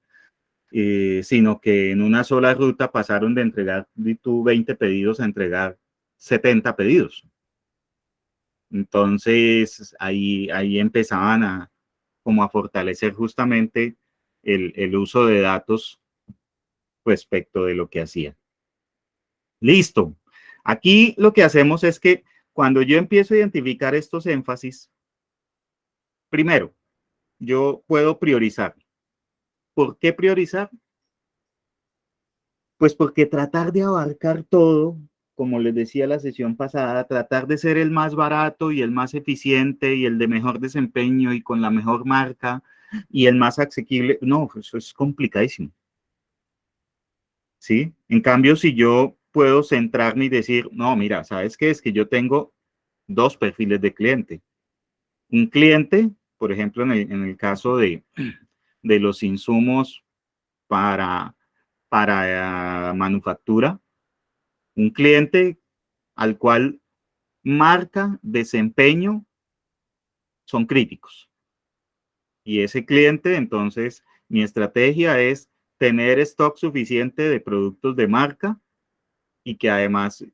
sino que en una sola ruta pasaron de entregar 20 pedidos a entregar 70 pedidos. Entonces ahí empezaban como a fortalecer justamente el uso de datos respecto de lo que hacían. Listo. Aquí lo que hacemos es que cuando yo empiezo a identificar estos énfasis, primero, yo puedo priorizar. ¿Por qué priorizar? Pues porque tratar de abarcar todo, como les decía la sesión pasada, tratar de ser el más barato y el más eficiente y el de mejor desempeño y con la mejor marca y el más asequible, no, eso es complicadísimo. ¿Sí? En cambio, si yo puedo centrarme y decir, no, mira, ¿sabes qué? Es que yo tengo 2 perfiles de cliente. Un cliente, por ejemplo, en el caso de los insumos para manufactura, un cliente al cual marca, desempeño son críticos. Y ese cliente, entonces, mi estrategia es tener stock suficiente de productos de marca y que además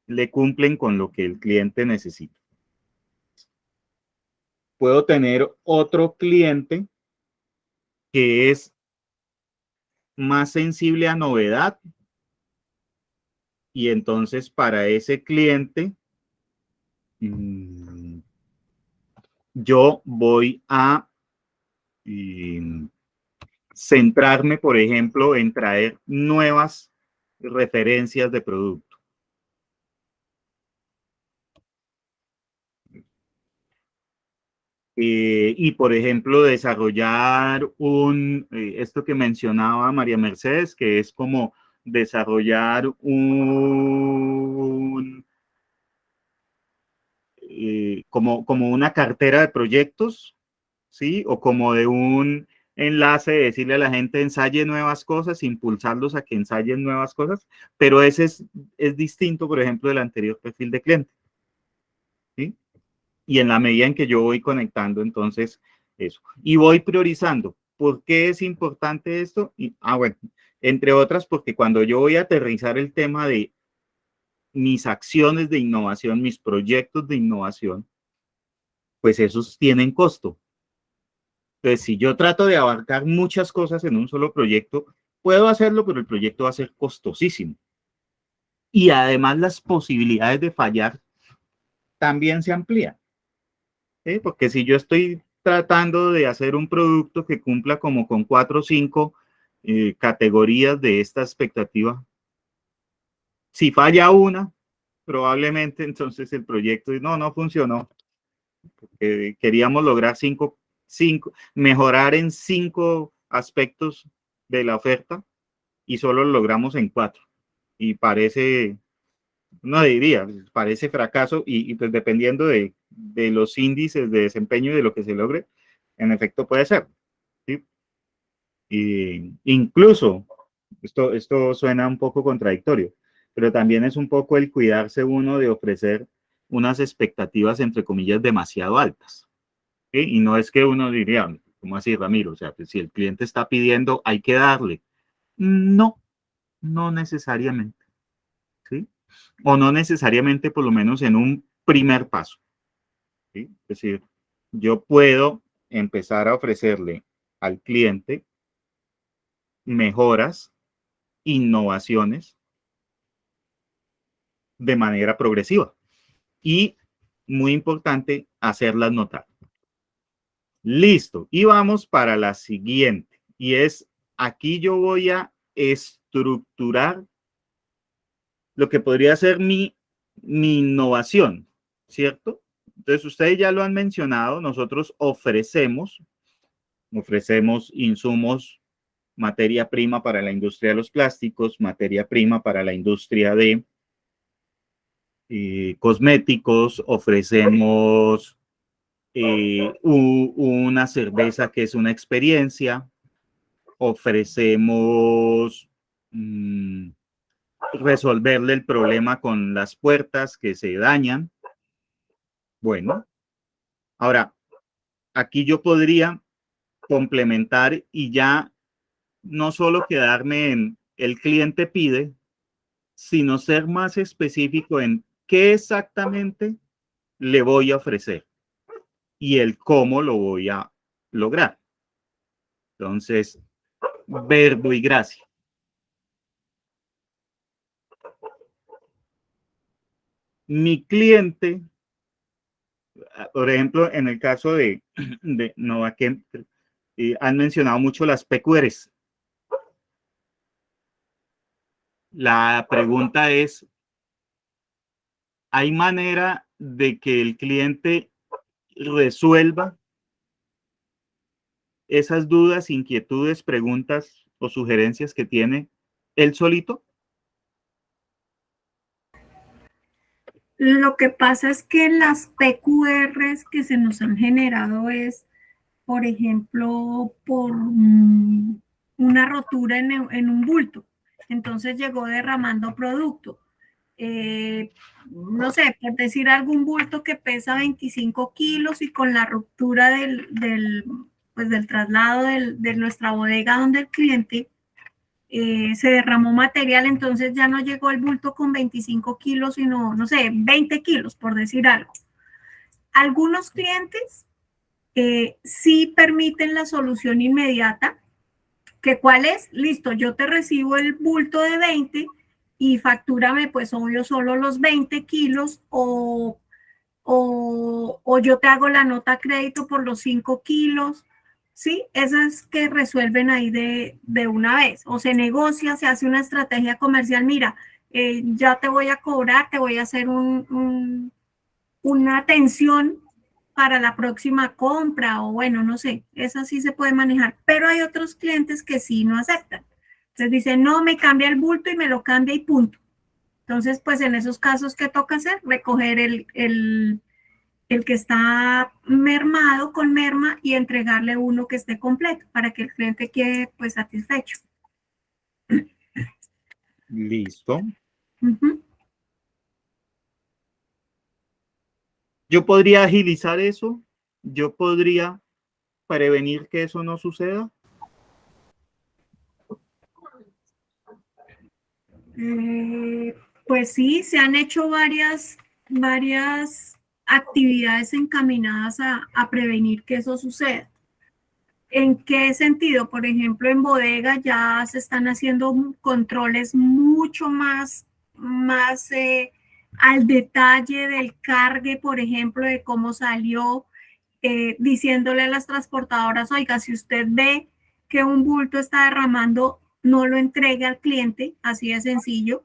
le cumplen con lo que el cliente necesita. Puedo tener otro cliente que es más sensible a novedad, y entonces para ese cliente yo voy a centrarme, por ejemplo, en traer nuevas referencias de producto. Y, por ejemplo, desarrollar esto que mencionaba María Mercedes, que es como desarrollar como una cartera de proyectos, ¿sí? O como de un enlace, de decirle a la gente ensaye nuevas cosas, impulsarlos a que ensayen nuevas cosas, pero ese es distinto, por ejemplo, del anterior perfil de cliente, ¿sí? Y en la medida en que yo voy conectando, entonces, eso. Y voy priorizando. ¿Por qué es importante esto? Bueno, entre otras, porque cuando yo voy a aterrizar el tema de mis acciones de innovación, mis proyectos de innovación, pues esos tienen costo. Entonces, si yo trato de abarcar muchas cosas en un solo proyecto, puedo hacerlo, pero el proyecto va a ser costosísimo. Y además las posibilidades de fallar también se amplían. ¿Sí? Porque si yo estoy tratando de hacer un producto que cumpla como con 4 o 5 categorías de esta expectativa, si falla una, probablemente entonces el proyecto no funcionó. Queríamos lograr mejorar en 5 aspectos de la oferta y solo lo logramos en 4. Y parece fracaso, y pues dependiendo de los índices de desempeño y de lo que se logre, en efecto puede ser. ¿Sí? Y incluso, esto suena un poco contradictorio, pero también es un poco el cuidarse uno de ofrecer unas expectativas, entre comillas, demasiado altas. ¿Sí? Y no es que uno diría, ¿cómo así, Ramiro? O sea, pues, si el cliente está pidiendo, hay que darle. No, no necesariamente. ¿Sí? O no necesariamente, por lo menos en un primer paso. ¿Sí? Es decir, yo puedo empezar a ofrecerle al cliente mejoras, innovaciones de manera progresiva y, muy importante, hacerlas notar. Listo. Y vamos para la siguiente. Y es, aquí yo voy a estructurar lo que podría ser mi innovación, ¿cierto? Entonces, ustedes ya lo han mencionado, nosotros ofrecemos insumos, materia prima para la industria de los plásticos, materia prima para la industria de cosméticos, ofrecemos una cerveza que es una experiencia, ofrecemos resolverle el problema con las puertas que se dañan. Bueno, ahora, aquí yo podría complementar y ya no solo quedarme en el cliente pide, sino ser más específico en qué exactamente le voy a ofrecer y el cómo lo voy a lograr. Entonces, verbo y gracia. Mi cliente, por ejemplo, en el caso de Novachem, han mencionado mucho las PQRs. La pregunta es, ¿hay manera de que el cliente resuelva esas dudas, inquietudes, preguntas o sugerencias que tiene él solito? Lo que pasa es que las PQRs que se nos han generado es, por ejemplo, por una rotura en un bulto. Entonces llegó derramando producto. No sé, por decir algún bulto que pesa 25 kilos y con la ruptura pues del traslado de nuestra bodega donde el cliente se derramó material, entonces ya no llegó el bulto con 25 kilos, sino, no sé, 20 kilos, por decir algo. Algunos clientes sí permiten la solución inmediata, que cuál es, listo, yo te recibo el bulto de 20 y factúrame pues obvio solo los 20 kilos o yo te hago la nota crédito por los 5 kilos, ¿sí? Esas que resuelven ahí de una vez. O se negocia, se hace una estrategia comercial, mira, ya te voy a cobrar, te voy a hacer una atención para la próxima compra o bueno, no sé, esa sí se puede manejar, pero hay otros clientes que sí no aceptan. Entonces dicen, no, me cambia el bulto y me lo cambia y punto. Entonces, pues en esos casos, ¿qué toca hacer? Recoger el que está mermado con merma y entregarle uno que esté completo para que el cliente quede pues satisfecho. Listo. Uh-huh. Yo podría agilizar eso. Yo podría prevenir que eso no suceda. Pues sí, se han hecho varias actividades encaminadas a prevenir que eso suceda. ¿En qué sentido? Por ejemplo, en bodega ya se están haciendo controles mucho más al detalle del cargue, por ejemplo, de cómo salió, diciéndole a las transportadoras, oiga, si usted ve que un bulto está derramando, no lo entregue al cliente, así de sencillo.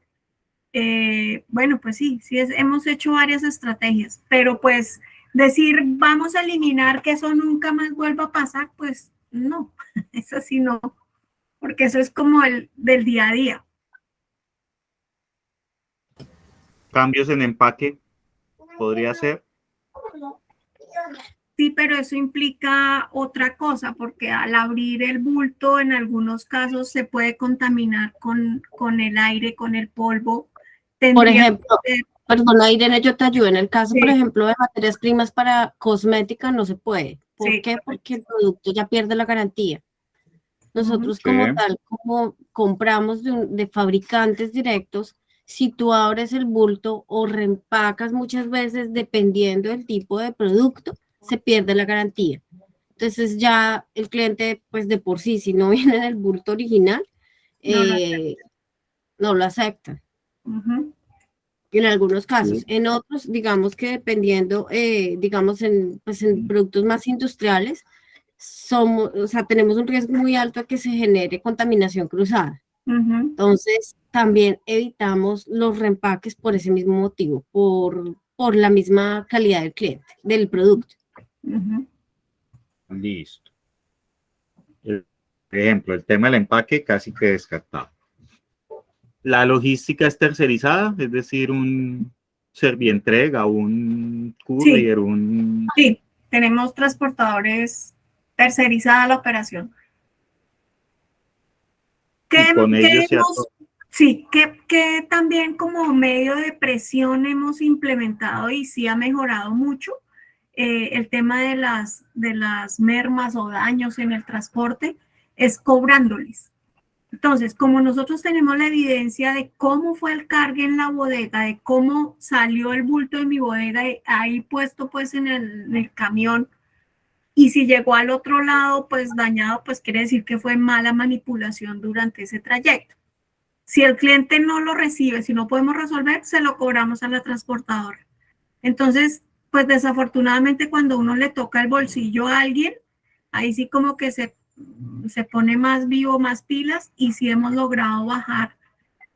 Bueno, pues sí, hemos hecho varias estrategias, pero pues decir vamos a eliminar que eso nunca más vuelva a pasar, pues no, eso sí no, porque eso es como el del día a día. Cambios en empaque podría ser. Sí, pero eso implica otra cosa, porque al abrir el bulto, en algunos casos se puede contaminar con el aire, con el polvo. Por Tendría ejemplo, que ser- perdona, Irene, yo te ayudo. En el caso, por Sí. ejemplo, de materias primas para cosmética, no se puede. ¿Por Sí. qué? Porque el producto ya pierde la garantía. Nosotros como Sí. tal, como compramos de fabricantes directos, si tú abres el bulto o reempacas muchas veces, dependiendo del tipo de producto, se pierde la garantía. Entonces ya el cliente, pues de por sí, si no viene en el bulto original, No lo no lo acepta. Ujú. En algunos casos, Sí. en otros, digamos que dependiendo, digamos, pues en productos más industriales, o sea, tenemos un riesgo muy alto a que se genere contaminación cruzada. Ujú. Entonces, también evitamos los reempaques por ese mismo motivo, por la misma calidad del cliente, del producto. Ujú. Listo. Por ejemplo, el tema del empaque casi que descartado. La logística es tercerizada, es decir, un servientrega, un courier, un... Sí, tenemos transportadores tercerizada la operación. Y con ellos se Sí, que también como medio de presión hemos implementado y sí ha mejorado mucho el tema de las mermas o daños en el transporte, es cobrándoles. Entonces, como nosotros tenemos la evidencia de cómo fue el cargue en la bodega, de cómo salió el bulto de mi bodega ahí puesto pues en el camión, y si llegó al otro lado pues dañado, pues quiere decir que fue mala manipulación durante ese trayecto. Si el cliente no lo recibe, si no podemos resolver, se lo cobramos a la transportadora. Entonces, pues desafortunadamente cuando uno le toca el bolsillo a alguien, ahí sí como que se pone más vivo, más pilas, y sí hemos logrado bajar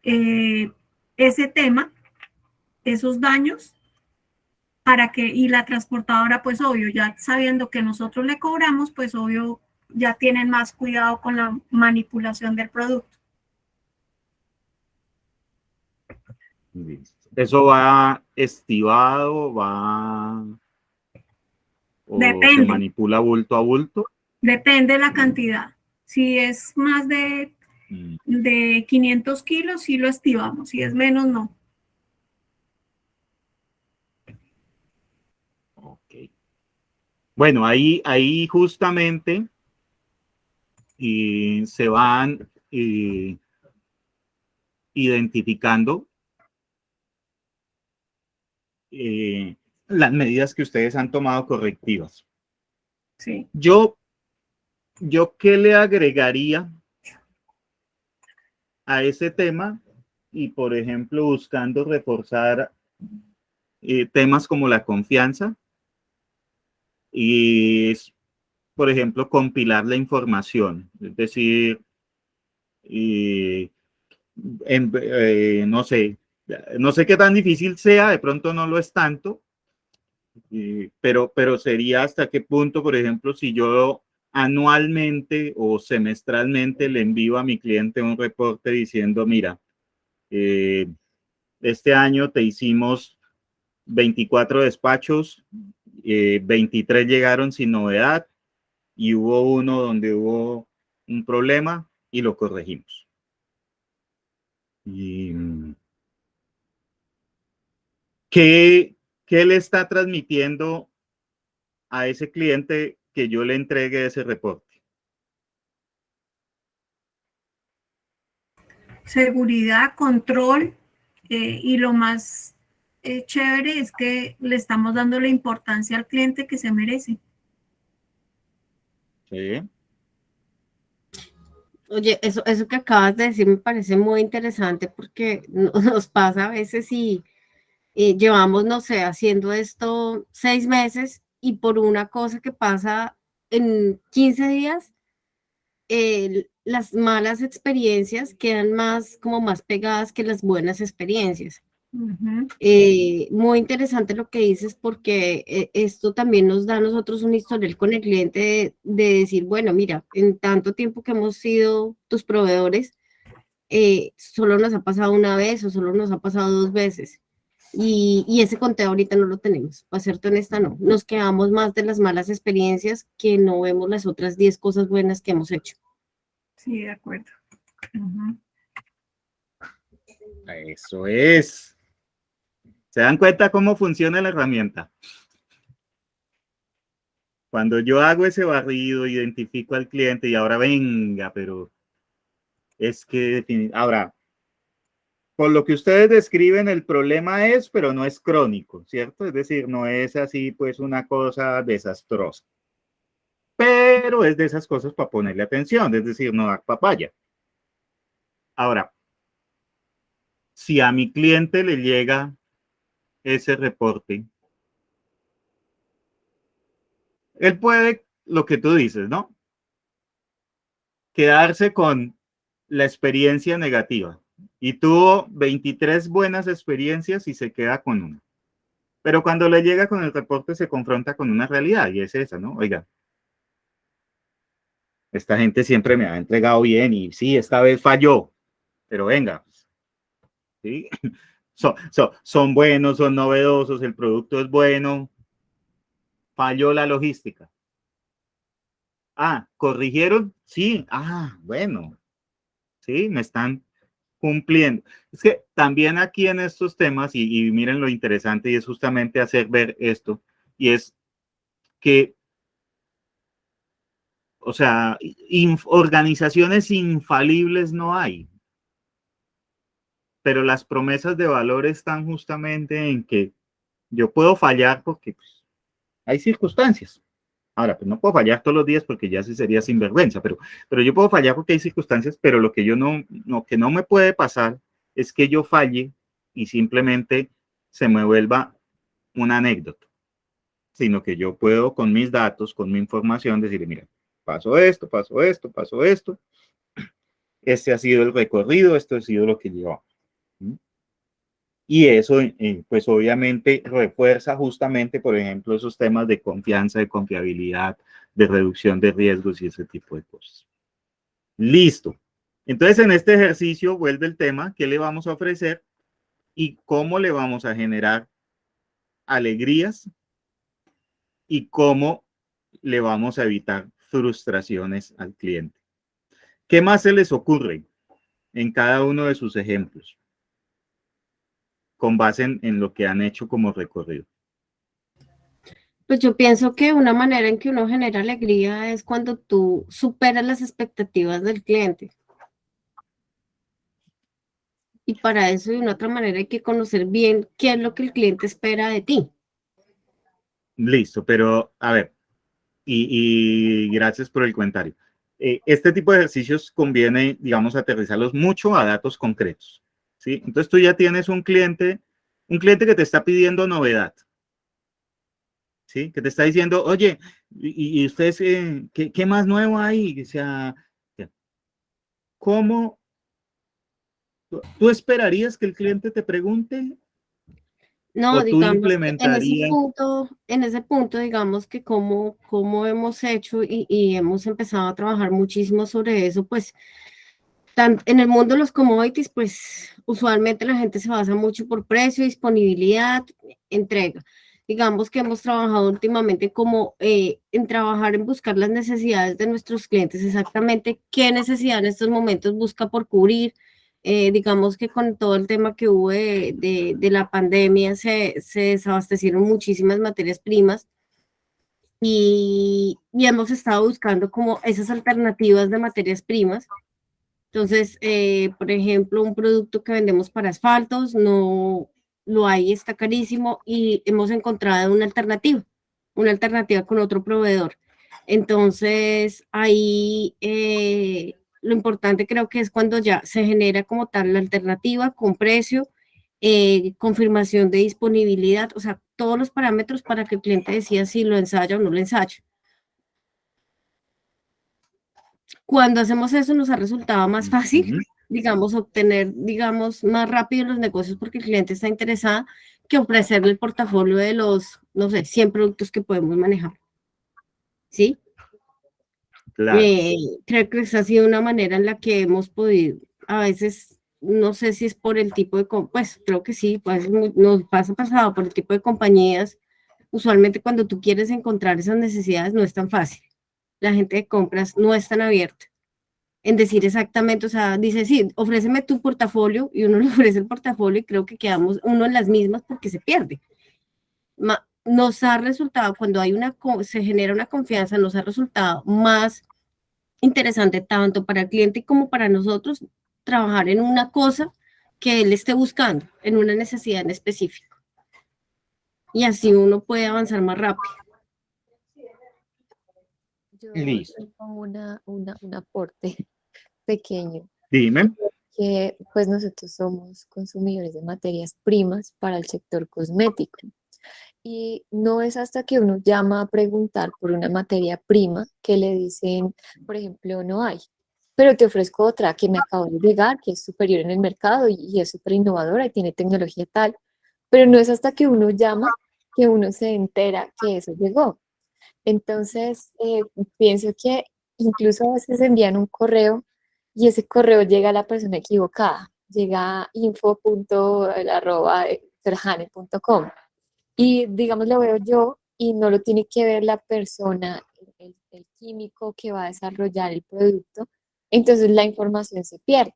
ese tema, esos daños, para que, y la transportadora, pues obvio, ya sabiendo que nosotros le cobramos, pues obvio, ya tienen más cuidado con la manipulación del producto. ¿Eso va estibado, va o se Depende. manipula bulto a bulto? Depende de la cantidad. Si es más de 500 kilos, sí lo estivamos. Si es menos, no. Ok. Bueno, ahí justamente se van identificando las medidas que ustedes han tomado correctivas. Sí. Yo ¿qué le agregaría a ese tema? Y, por ejemplo, buscando reforzar temas como la confianza y, por ejemplo, compilar la información. Es decir, no sé qué tan difícil sea, de pronto no lo es tanto, pero sería hasta qué punto, por ejemplo, si yo anualmente o semestralmente le envío a mi cliente un reporte diciendo, mira, este año te hicimos 24 despachos, 23 llegaron sin novedad y hubo uno donde hubo un problema y lo corregimos. Y, ¿qué le está transmitiendo a ese cliente que yo le entregue ese reporte? Seguridad, control, y lo más chévere es que le estamos dando la importancia al cliente que se merece. Sí. Oye, eso que acabas de decir me parece muy interesante porque nos pasa a veces y llevamos, no sé, haciendo esto 6 meses y por una cosa que pasa en 15 días, las malas experiencias quedan como más pegadas que las buenas experiencias. Ujú. Muy interesante lo que dices porque esto también nos da a nosotros un historial con el cliente de decir, bueno, mira, en tanto tiempo que hemos sido tus proveedores, solo nos ha pasado una vez o solo nos ha pasado 2 veces. Y ese conteo ahorita no lo tenemos, para serte honesta, no. Nos quedamos más de las malas experiencias que no vemos las otras 10 cosas buenas que hemos hecho. Sí, de acuerdo. Ujú. Eso es. ¿Se dan cuenta cómo funciona la herramienta? Cuando yo hago ese barrido, identifico al cliente y ahora venga, pero es que ahora, por lo que ustedes describen, el problema es, pero no es crónico, ¿cierto? Es decir, no es así, pues, una cosa desastrosa. Pero es de esas cosas para ponerle atención, es decir, no dar papaya. Ahora, si a mi cliente le llega ese reporte, él puede, lo que tú dices, ¿no? Quedarse con la experiencia negativa. Y tuvo 23 buenas experiencias y se queda con una. Pero cuando le llega con el reporte se confronta con una realidad y es esa, ¿no? Oiga, esta gente siempre me ha entregado bien y sí, esta vez falló, pero venga, ¿sí? Son buenos, son novedosos, el producto es bueno, falló la logística. Ah, ¿corrigieron? Sí, bueno, sí, me están cumpliendo. Es que también aquí en estos temas, y miren lo interesante, y es justamente hacer ver esto, y es que, o sea, organizaciones infalibles no hay, pero las promesas de valor están justamente en que yo puedo fallar porque pues, hay circunstancias. Ahora, pues no puedo fallar todos los días porque ya sí sería sinvergüenza, pero yo puedo fallar porque hay circunstancias, pero lo que yo que no me puede pasar es que yo falle y simplemente se me vuelva una anécdota, sino que yo puedo con mis datos, con mi información, decirle, mira, pasó esto, pasó esto, pasó esto, este ha sido el recorrido, esto ha sido lo que llevamos. Y eso, pues obviamente refuerza justamente, por ejemplo, esos temas de confianza, de confiabilidad, de reducción de riesgos y ese tipo de cosas. Listo. Entonces, en este ejercicio vuelve el tema, ¿qué le vamos a ofrecer y cómo le vamos a generar alegrías y cómo le vamos a evitar frustraciones al cliente? ¿Qué más se les ocurre en cada uno de sus ejemplos con base en lo que han hecho como recorrido? Pues yo pienso que una manera en que uno genera alegría es cuando tú superas las expectativas del cliente. Y para eso, de una otra manera, hay que conocer bien qué es lo que el cliente espera de ti. Listo, pero a ver, y gracias por el comentario. Este tipo de ejercicios conviene, digamos, aterrizarlos mucho a datos concretos, ¿sí? Entonces tú ya tienes un cliente que te está pidiendo novedad, ¿sí? Que te está diciendo, oye, y ustedes, ¿qué más nuevo hay? O sea, ¿cómo? ¿Tú esperarías que el cliente te pregunte No, o tú digamos que implementarías? en ese punto, digamos que como hemos hecho y hemos empezado a trabajar muchísimo sobre eso, pues en el mundo de los commodities, pues usualmente la gente se basa mucho por precio, disponibilidad, entrega. Digamos que hemos trabajado últimamente como en trabajar en buscar las necesidades de nuestros clientes, exactamente qué necesidad en estos momentos busca por cubrir. Digamos que con todo el tema que hubo de la pandemia se desabastecieron muchísimas materias primas y hemos estado buscando como esas alternativas de materias primas. Entonces, por ejemplo, un producto que vendemos para asfaltos, no lo hay, está carísimo y hemos encontrado una alternativa con otro proveedor. Entonces, ahí lo importante creo que es cuando ya se genera como tal la alternativa con precio, confirmación de disponibilidad, o sea, todos los parámetros para que el cliente decida si lo ensaya o no lo ensaya. Cuando hacemos eso nos ha resultado más fácil, digamos, obtener, digamos, más rápido los negocios porque el cliente está interesado que ofrecerle el portafolio de los, no sé, 100 productos que podemos manejar. ¿Sí? Claro. Creo que esa ha sido una manera en la que hemos podido a veces no sé si es por el tipo de, pues creo que sí, pues nos pasa pasado por el tipo de compañías. Usualmente cuando tú quieres encontrar esas necesidades no es tan fácil. La gente de compras no es tan abierta en decir exactamente, o sea, dice, sí, ofréceme tu portafolio y uno le ofrece el portafolio y creo que quedamos uno en las mismas porque se pierde. Nos ha resultado, cuando hay se genera una confianza, nos ha resultado más interesante tanto para el cliente como para nosotros trabajar en una cosa que él esté buscando, en una necesidad en específico. Y así uno puede avanzar más rápido. Yo Listo. tengo un aporte pequeño, Dime. que pues nosotros somos consumidores de materias primas para el sector cosmético. Y no es hasta que uno llama a preguntar por una materia prima que le dicen, por ejemplo, no hay, pero te ofrezco otra que me acabo de llegar, que es superior en el mercado y es súper innovadora y tiene tecnología tal. Pero no es hasta que uno llama que uno se entera que eso llegó. Entonces, pienso que incluso a veces envían un correo y ese correo llega a la persona equivocada, llega a info.ferjane.com y digamos lo veo yo y no lo tiene que ver la persona, el químico que va a desarrollar el producto, entonces la información se pierde.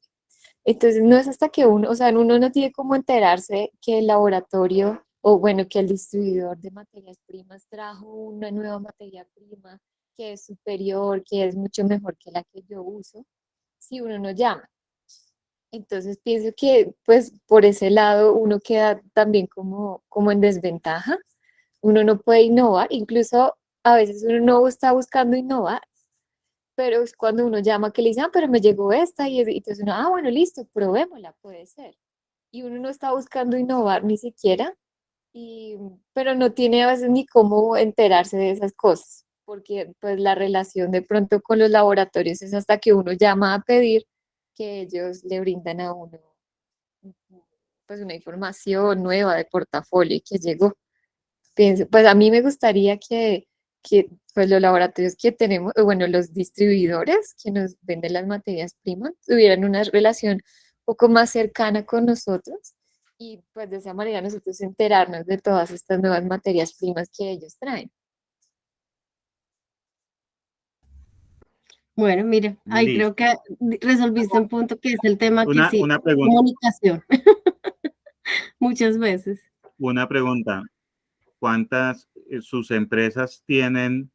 Entonces no es hasta que uno, o sea, uno no tiene cómo enterarse que el laboratorio o bueno, que el distribuidor de materias primas trajo una nueva materia prima que es superior, que es mucho mejor que la que yo uso, si uno no llama. Entonces pienso que pues por ese lado uno queda también como en desventaja. Uno no puede innovar, incluso a veces uno no está buscando innovar, pero es cuando uno llama que le dicen, ah, pero me llegó esta y entonces uno, ah, bueno, listo, probémosla, puede ser. Y uno no está buscando innovar ni siquiera, pero no tiene a veces ni cómo enterarse de esas cosas, porque pues la relación de pronto con los laboratorios es hasta que uno llama a pedir que ellos le brindan a uno pues una información nueva de portafolio que llegó. Pienso, pues a mí me gustaría que pues los laboratorios que tenemos, o bueno, los distribuidores que nos venden las materias primas, tuvieran una relación un poco más cercana con nosotros y pues de esa manera nosotros enterarnos de todas estas nuevas materias primas que ellos traen. Bueno, mire, ahí creo Listo. que resolviste un punto que es el tema que sí, Una pregunta. comunicación, muchas veces. Una pregunta. ¿Cuántas sus empresas tienen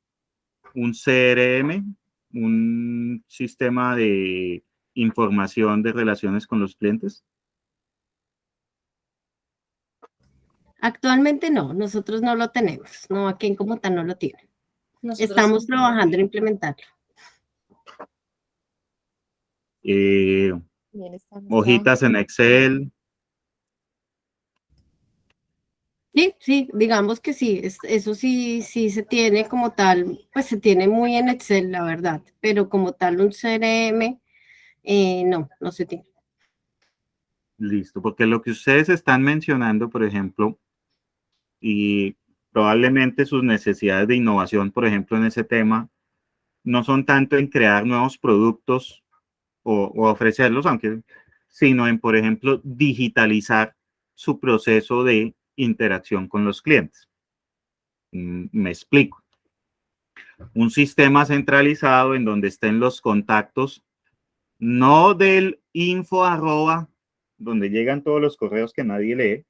un CRM, un sistema de información de relaciones con los clientes? Actualmente no, nosotros no lo tenemos, no, aquí en Comota no lo tiene. Nosotros Estamos trabajando en implementarlo. También estamos Hojitas en Excel. Sí, sí, digamos que sí, eso sí, sí se tiene como tal, pues se tiene muy en Excel, la verdad, pero como tal un CRM, no se tiene. Listo, porque lo que ustedes están mencionando, por ejemplo, y probablemente sus necesidades de innovación, por ejemplo, en ese tema, no son tanto en crear nuevos productos o ofrecerlos, aunque, sino en, por ejemplo, digitalizar su proceso de interacción con los clientes. Me explico. Un sistema centralizado en donde estén los contactos, no del info arroba, donde llegan todos los correos que nadie lee,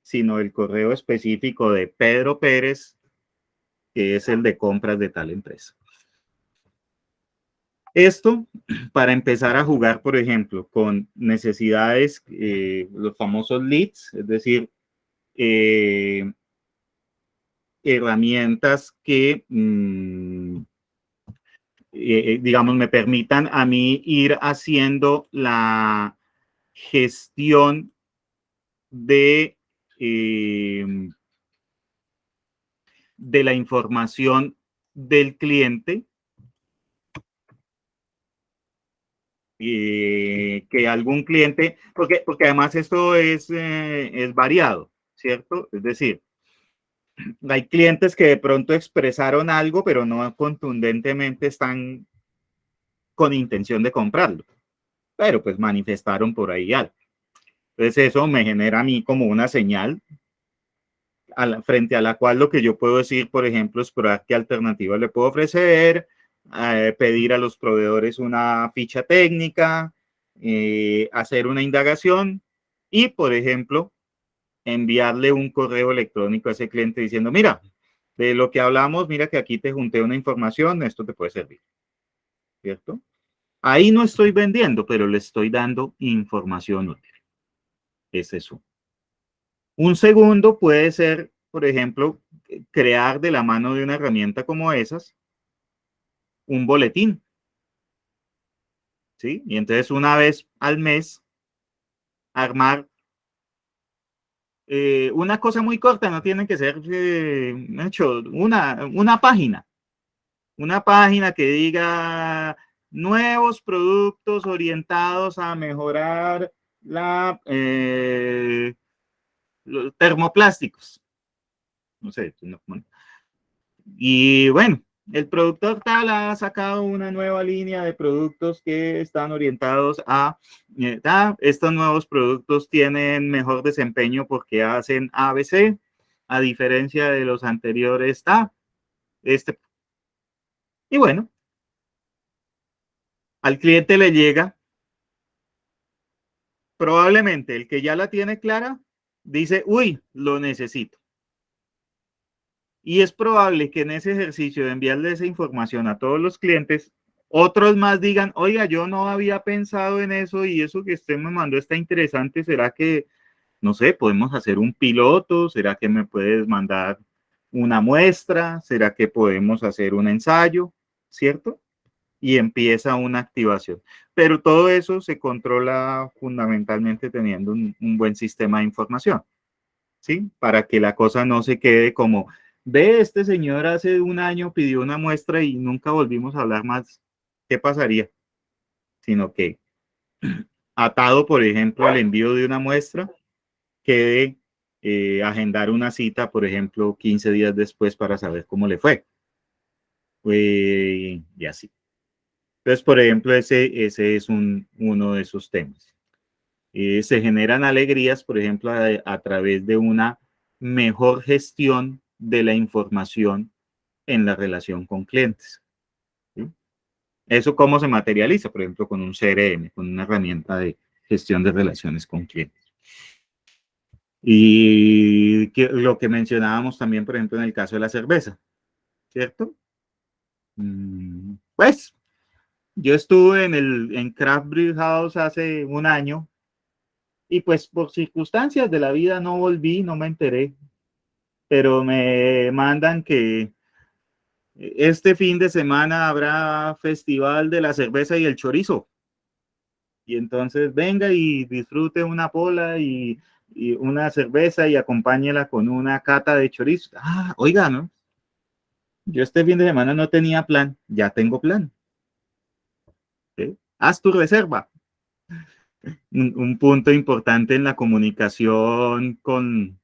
sino el correo específico de Pedro Pérez, que es el de compras de tal empresa. Esto para empezar a jugar, por ejemplo, con necesidades, los famosos leads, es decir, herramientas que, digamos, me permitan a mí ir haciendo la gestión de la información del cliente, que algún cliente, porque además esto es variado, ¿cierto? Es decir, hay clientes que de pronto expresaron algo, pero no contundentemente están con intención de comprarlo. pero pues manifestaron por ahí algo. Entonces eso me genera a mí como una señal frente a la cual lo que yo puedo decir, por ejemplo, explorar qué alternativas le puedo ofrecer, pedir a los proveedores una ficha técnica, hacer una indagación y, por ejemplo, enviarle un correo electrónico a ese cliente diciendo, mira, de lo que hablamos, mira que aquí te junté una información, esto te puede servir, ¿cierto? Ahí no estoy vendiendo, pero le estoy dando información útil. Es eso. Un segundo puede ser, por ejemplo, crear de la mano de una herramienta como esas, un boletín. ¿Sí? Y entonces una vez al mes, armar una cosa muy corta, no tiene que ser hecho una página. Una página que diga nuevos productos orientados a mejorar los termoplásticos. No sé. Y bueno, el productor tal ha sacado una nueva línea de productos que están orientados a, estos nuevos productos tienen mejor desempeño porque hacen ABC, a diferencia de los anteriores, y bueno, al cliente le llega, probablemente el que ya la tiene clara, dice, uy, lo necesito. Y es probable que en ese ejercicio de enviarle esa información a todos los clientes, otros más digan, oiga, yo no había pensado en eso y eso que usted me mandó está interesante, ¿será que, no sé, podemos hacer un piloto? ¿Será que me puedes mandar una muestra? ¿Será que podemos hacer un ensayo? ¿Cierto? Y empieza una activación. Pero todo eso se controla fundamentalmente teniendo un buen sistema de información, ¿sí? Para que la cosa no se quede como, ve, este señor hace un año pidió una muestra y nunca volvimos a hablar más. ¿Qué pasaría? Sino que atado, por ejemplo, al envío de una muestra, quede agendar una cita, por ejemplo, 15 días después para saber cómo le fue. Y así. Entonces, por ejemplo, ese es uno de esos temas. Se generan alegrías, por ejemplo, a través de una mejor gestión de la información en la relación con clientes. ¿Sí? ¿Eso cómo se materializa? Por ejemplo, con un CRM, con una herramienta de gestión de relaciones con clientes. Y lo que mencionábamos también, por ejemplo, en el caso de la cerveza, ¿cierto? Pues, yo estuve en Craft Brew House hace un año y pues por circunstancias de la vida no volví, no me enteré, pero me mandan que este fin de semana habrá Festival de la Cerveza y el Chorizo. Y entonces venga y disfrute una pola y una cerveza y acompáñela con una cata de chorizo. Ah, oiga, ¿no? Yo este fin de semana no tenía plan, ya tengo plan. ¿Sí? Haz tu reserva. Un punto importante en la comunicación con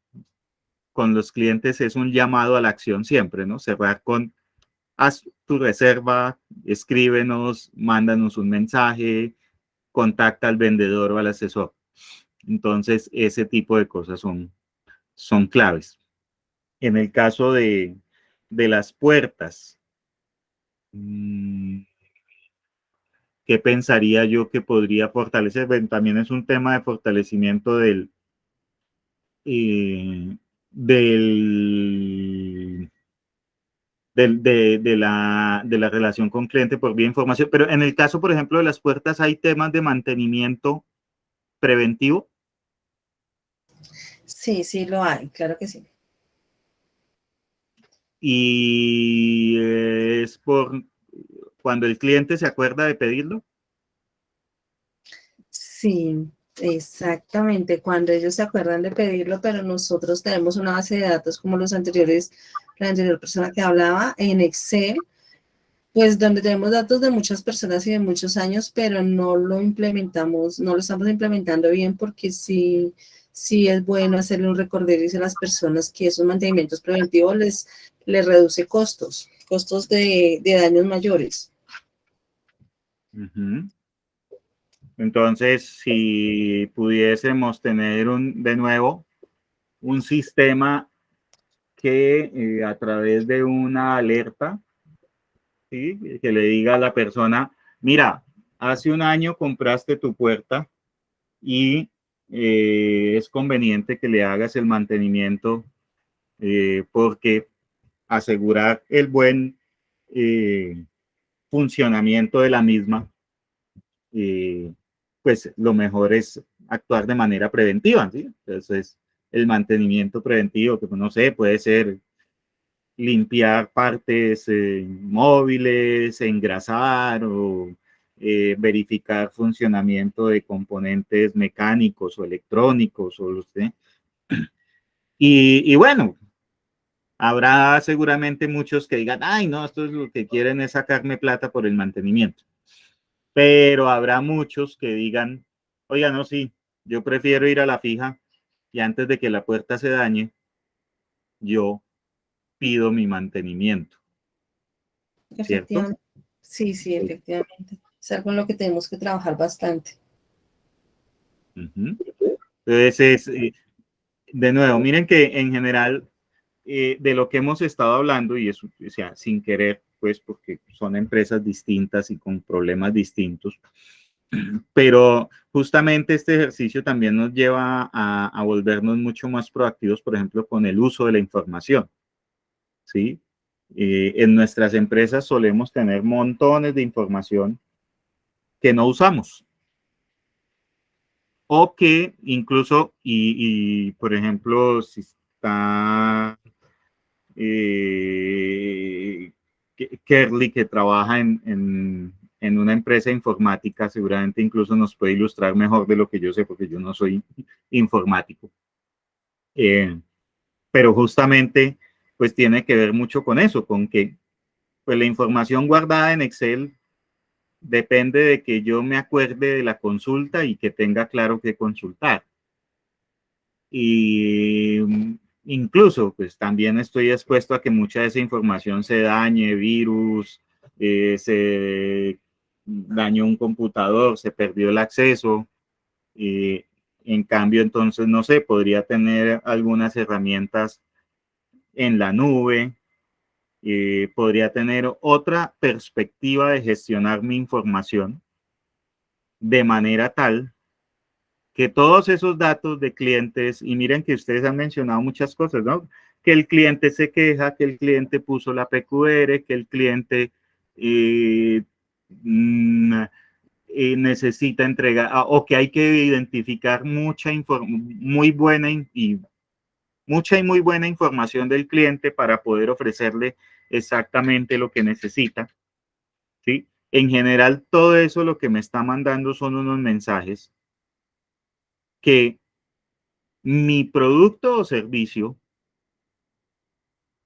los clientes es un llamado a la acción siempre, ¿no? Cerrar con, haz tu reserva, escríbenos, mándanos un mensaje, contacta al vendedor o al asesor. Entonces, ese tipo de cosas son claves. En el caso de las puertas, ¿qué pensaría yo que podría fortalecer? Bueno, también es un tema de fortalecimiento de la relación con cliente por vía información. Pero en el caso, por ejemplo, de las puertas, hay temas de mantenimiento preventivo. Sí, sí lo hay, claro que sí. Y es por cuando el cliente se acuerda de pedirlo. Sí, exactamente, cuando ellos se acuerdan de pedirlo, pero nosotros tenemos una base de datos como la anterior persona que hablaba, en Excel, pues donde tenemos datos de muchas personas y de muchos años, pero no lo implementamos, no lo estamos implementando bien porque sí es bueno hacerle un recorderis a las personas que esos mantenimientos preventivos les reduce costos de daños mayores. Entonces, si pudiésemos tener de nuevo un sistema que a través de una alerta, ¿sí?, que le diga a la persona, mira, hace un año compraste tu puerta y es conveniente que le hagas el mantenimiento porque asegurar el buen funcionamiento de la misma, pues lo mejor es actuar de manera preventiva, ¿sí? Entonces, el mantenimiento preventivo, que no sé, puede ser limpiar partes móviles, engrasar o verificar funcionamiento de componentes mecánicos o electrónicos. Y bueno, habrá seguramente muchos que digan, ay, no, esto es lo que quieren es sacarme plata por el mantenimiento. Pero habrá muchos que digan, oiga, no, sí, yo prefiero ir a la fija y antes de que la puerta se dañe, yo pido mi mantenimiento, ¿cierto? Efectivamente. Sí, sí, efectivamente. Es algo en lo que tenemos que trabajar bastante. Uh-huh. Entonces, de nuevo, miren que en general de lo que hemos estado hablando, y eso, o sea, sin querer, pues porque son empresas distintas y con problemas distintos, pero justamente este ejercicio también nos lleva a volvernos mucho más proactivos, por ejemplo, con el uso de la información, ¿sí? En nuestras empresas solemos tener montones de información que no usamos o que incluso, por ejemplo, si está Kerly, que trabaja en una empresa informática, seguramente incluso nos puede ilustrar mejor de lo que yo sé, porque yo no soy informático. Pero justamente, pues tiene que ver mucho con eso, con que pues la información guardada en Excel depende de que yo me acuerde de la consulta y que tenga claro qué consultar. Y incluso, pues también estoy expuesto a que mucha de esa información se dañe, virus, se dañó un computador, se perdió el acceso. En cambio, entonces, no sé, podría tener algunas herramientas en la nube, podría tener otra perspectiva de gestionar mi información de manera tal que todos esos datos de clientes, y miren que ustedes han mencionado muchas cosas, ¿no? Que el cliente se queja, que el cliente puso la PQR, que el cliente necesita entregar, o que hay que identificar muy buena y muy buena información del cliente para poder ofrecerle exactamente lo que necesita, ¿sí? En general, todo eso lo que me está mandando son unos mensajes que mi producto o servicio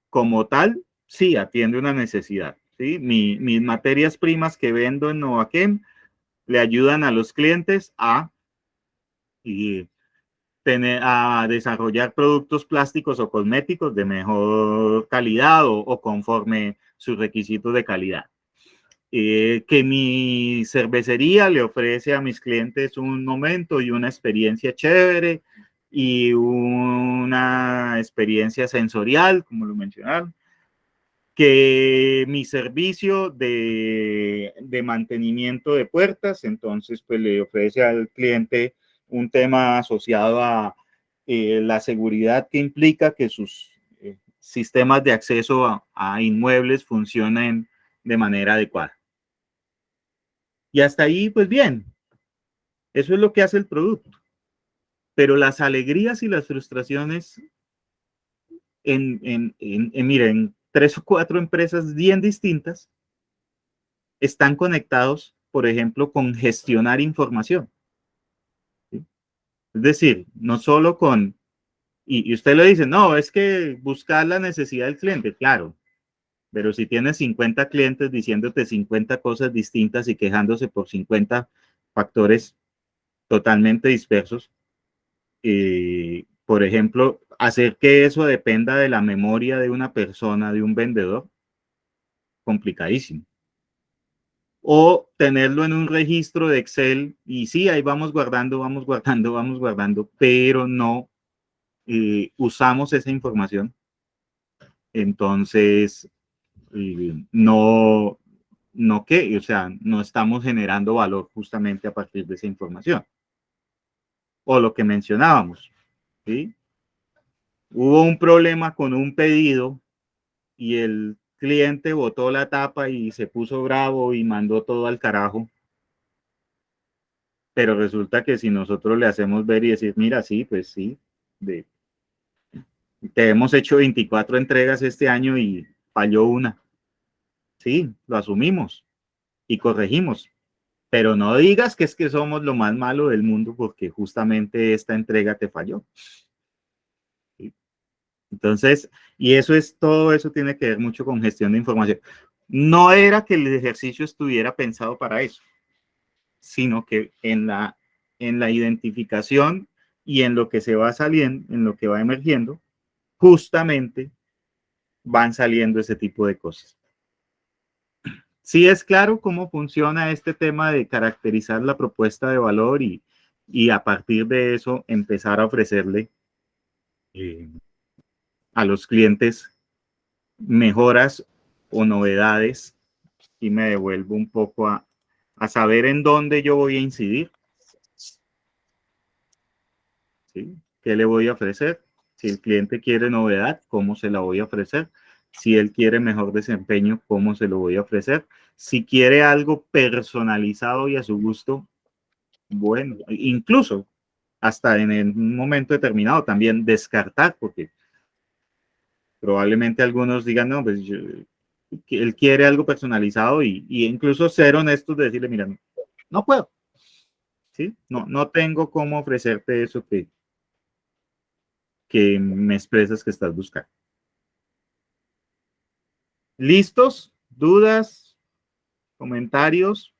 como tal, sí atiende una necesidad, ¿sí? Mis materias primas que vendo en Novachem le ayudan a los clientes a desarrollar productos plásticos o cosméticos de mejor calidad o conforme sus requisitos de calidad. Que mi cervecería le ofrece a mis clientes un momento y una experiencia chévere y una experiencia sensorial, como lo mencionaron. Que mi servicio de mantenimiento de puertas, entonces pues le ofrece al cliente un tema asociado a la seguridad que implica que sus sistemas de acceso a inmuebles funcionen de manera adecuada. Y hasta ahí, pues bien, eso es lo que hace el producto. Pero las alegrías y las frustraciones miren, 3 o 4 empresas bien distintas están conectados, por ejemplo, con gestionar información. ¿Sí? Es decir, no solo con, y usted le dice, no, es que buscar la necesidad del cliente, claro, pero si tienes 50 clientes diciéndote 50 cosas distintas y quejándose por 50 factores totalmente dispersos, por ejemplo, hacer que eso dependa de la memoria de una persona, de un vendedor, complicadísimo. o tenerlo en un registro de Excel y sí, ahí vamos guardando, pero no usamos esa información. Entonces, no qué, o sea, no estamos generando valor justamente a partir de esa información. O lo que mencionábamos, ¿sí? Hubo un problema con un pedido y el cliente botó la tapa y se puso bravo y mandó todo al carajo. Pero resulta que si nosotros le hacemos ver y decir, mira, sí, pues sí, te hemos hecho 24 entregas este año y falló una. Sí, lo asumimos y corregimos. Pero no digas que es que somos lo más malo del mundo porque justamente esta entrega te falló. ¿Sí? Entonces, y todo eso tiene que ver mucho con gestión de información. No era que el ejercicio estuviera pensado para eso, sino que en la identificación y en lo que se va saliendo, en lo que va emergiendo, justamente van saliendo ese tipo de cosas. Sí es claro cómo funciona este tema de caracterizar la propuesta de valor y a partir de eso empezar a ofrecerle a los clientes mejoras o novedades, y me devuelvo un poco a saber en dónde yo voy a incidir. ¿Sí? ¿Qué le voy a ofrecer? Si el cliente quiere novedad, ¿cómo se la voy a ofrecer? Si él quiere mejor desempeño, ¿cómo se lo voy a ofrecer? Si quiere algo personalizado y a su gusto, bueno, incluso hasta en un momento determinado también descartar, porque probablemente algunos digan, no, pues él quiere algo personalizado y incluso ser honestos de decirle, mira, no puedo, ¿sí? No tengo cómo ofrecerte eso que me expresas que estás buscando. ¿Listos? ¿Dudas? ¿Comentarios?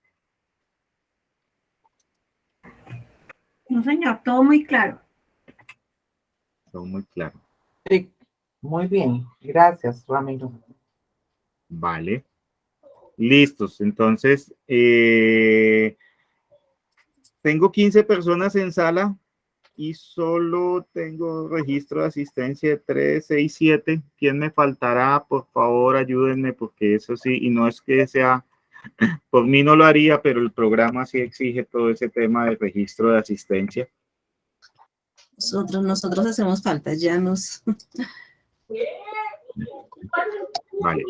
No, señor, todo muy claro. Todo muy claro. Sí, muy bien. Gracias, Ramiro. Vale. Listos. Entonces, tengo 15 personas en sala y solo tengo registro de asistencia de 3, 6, 7. ¿Quién me faltará? Por favor, ayúdenme, porque eso sí, y no es que sea, por mí no lo haría, pero el programa sí exige todo ese tema de registro de asistencia. Nosotros hacemos falta, ya nos... Vale.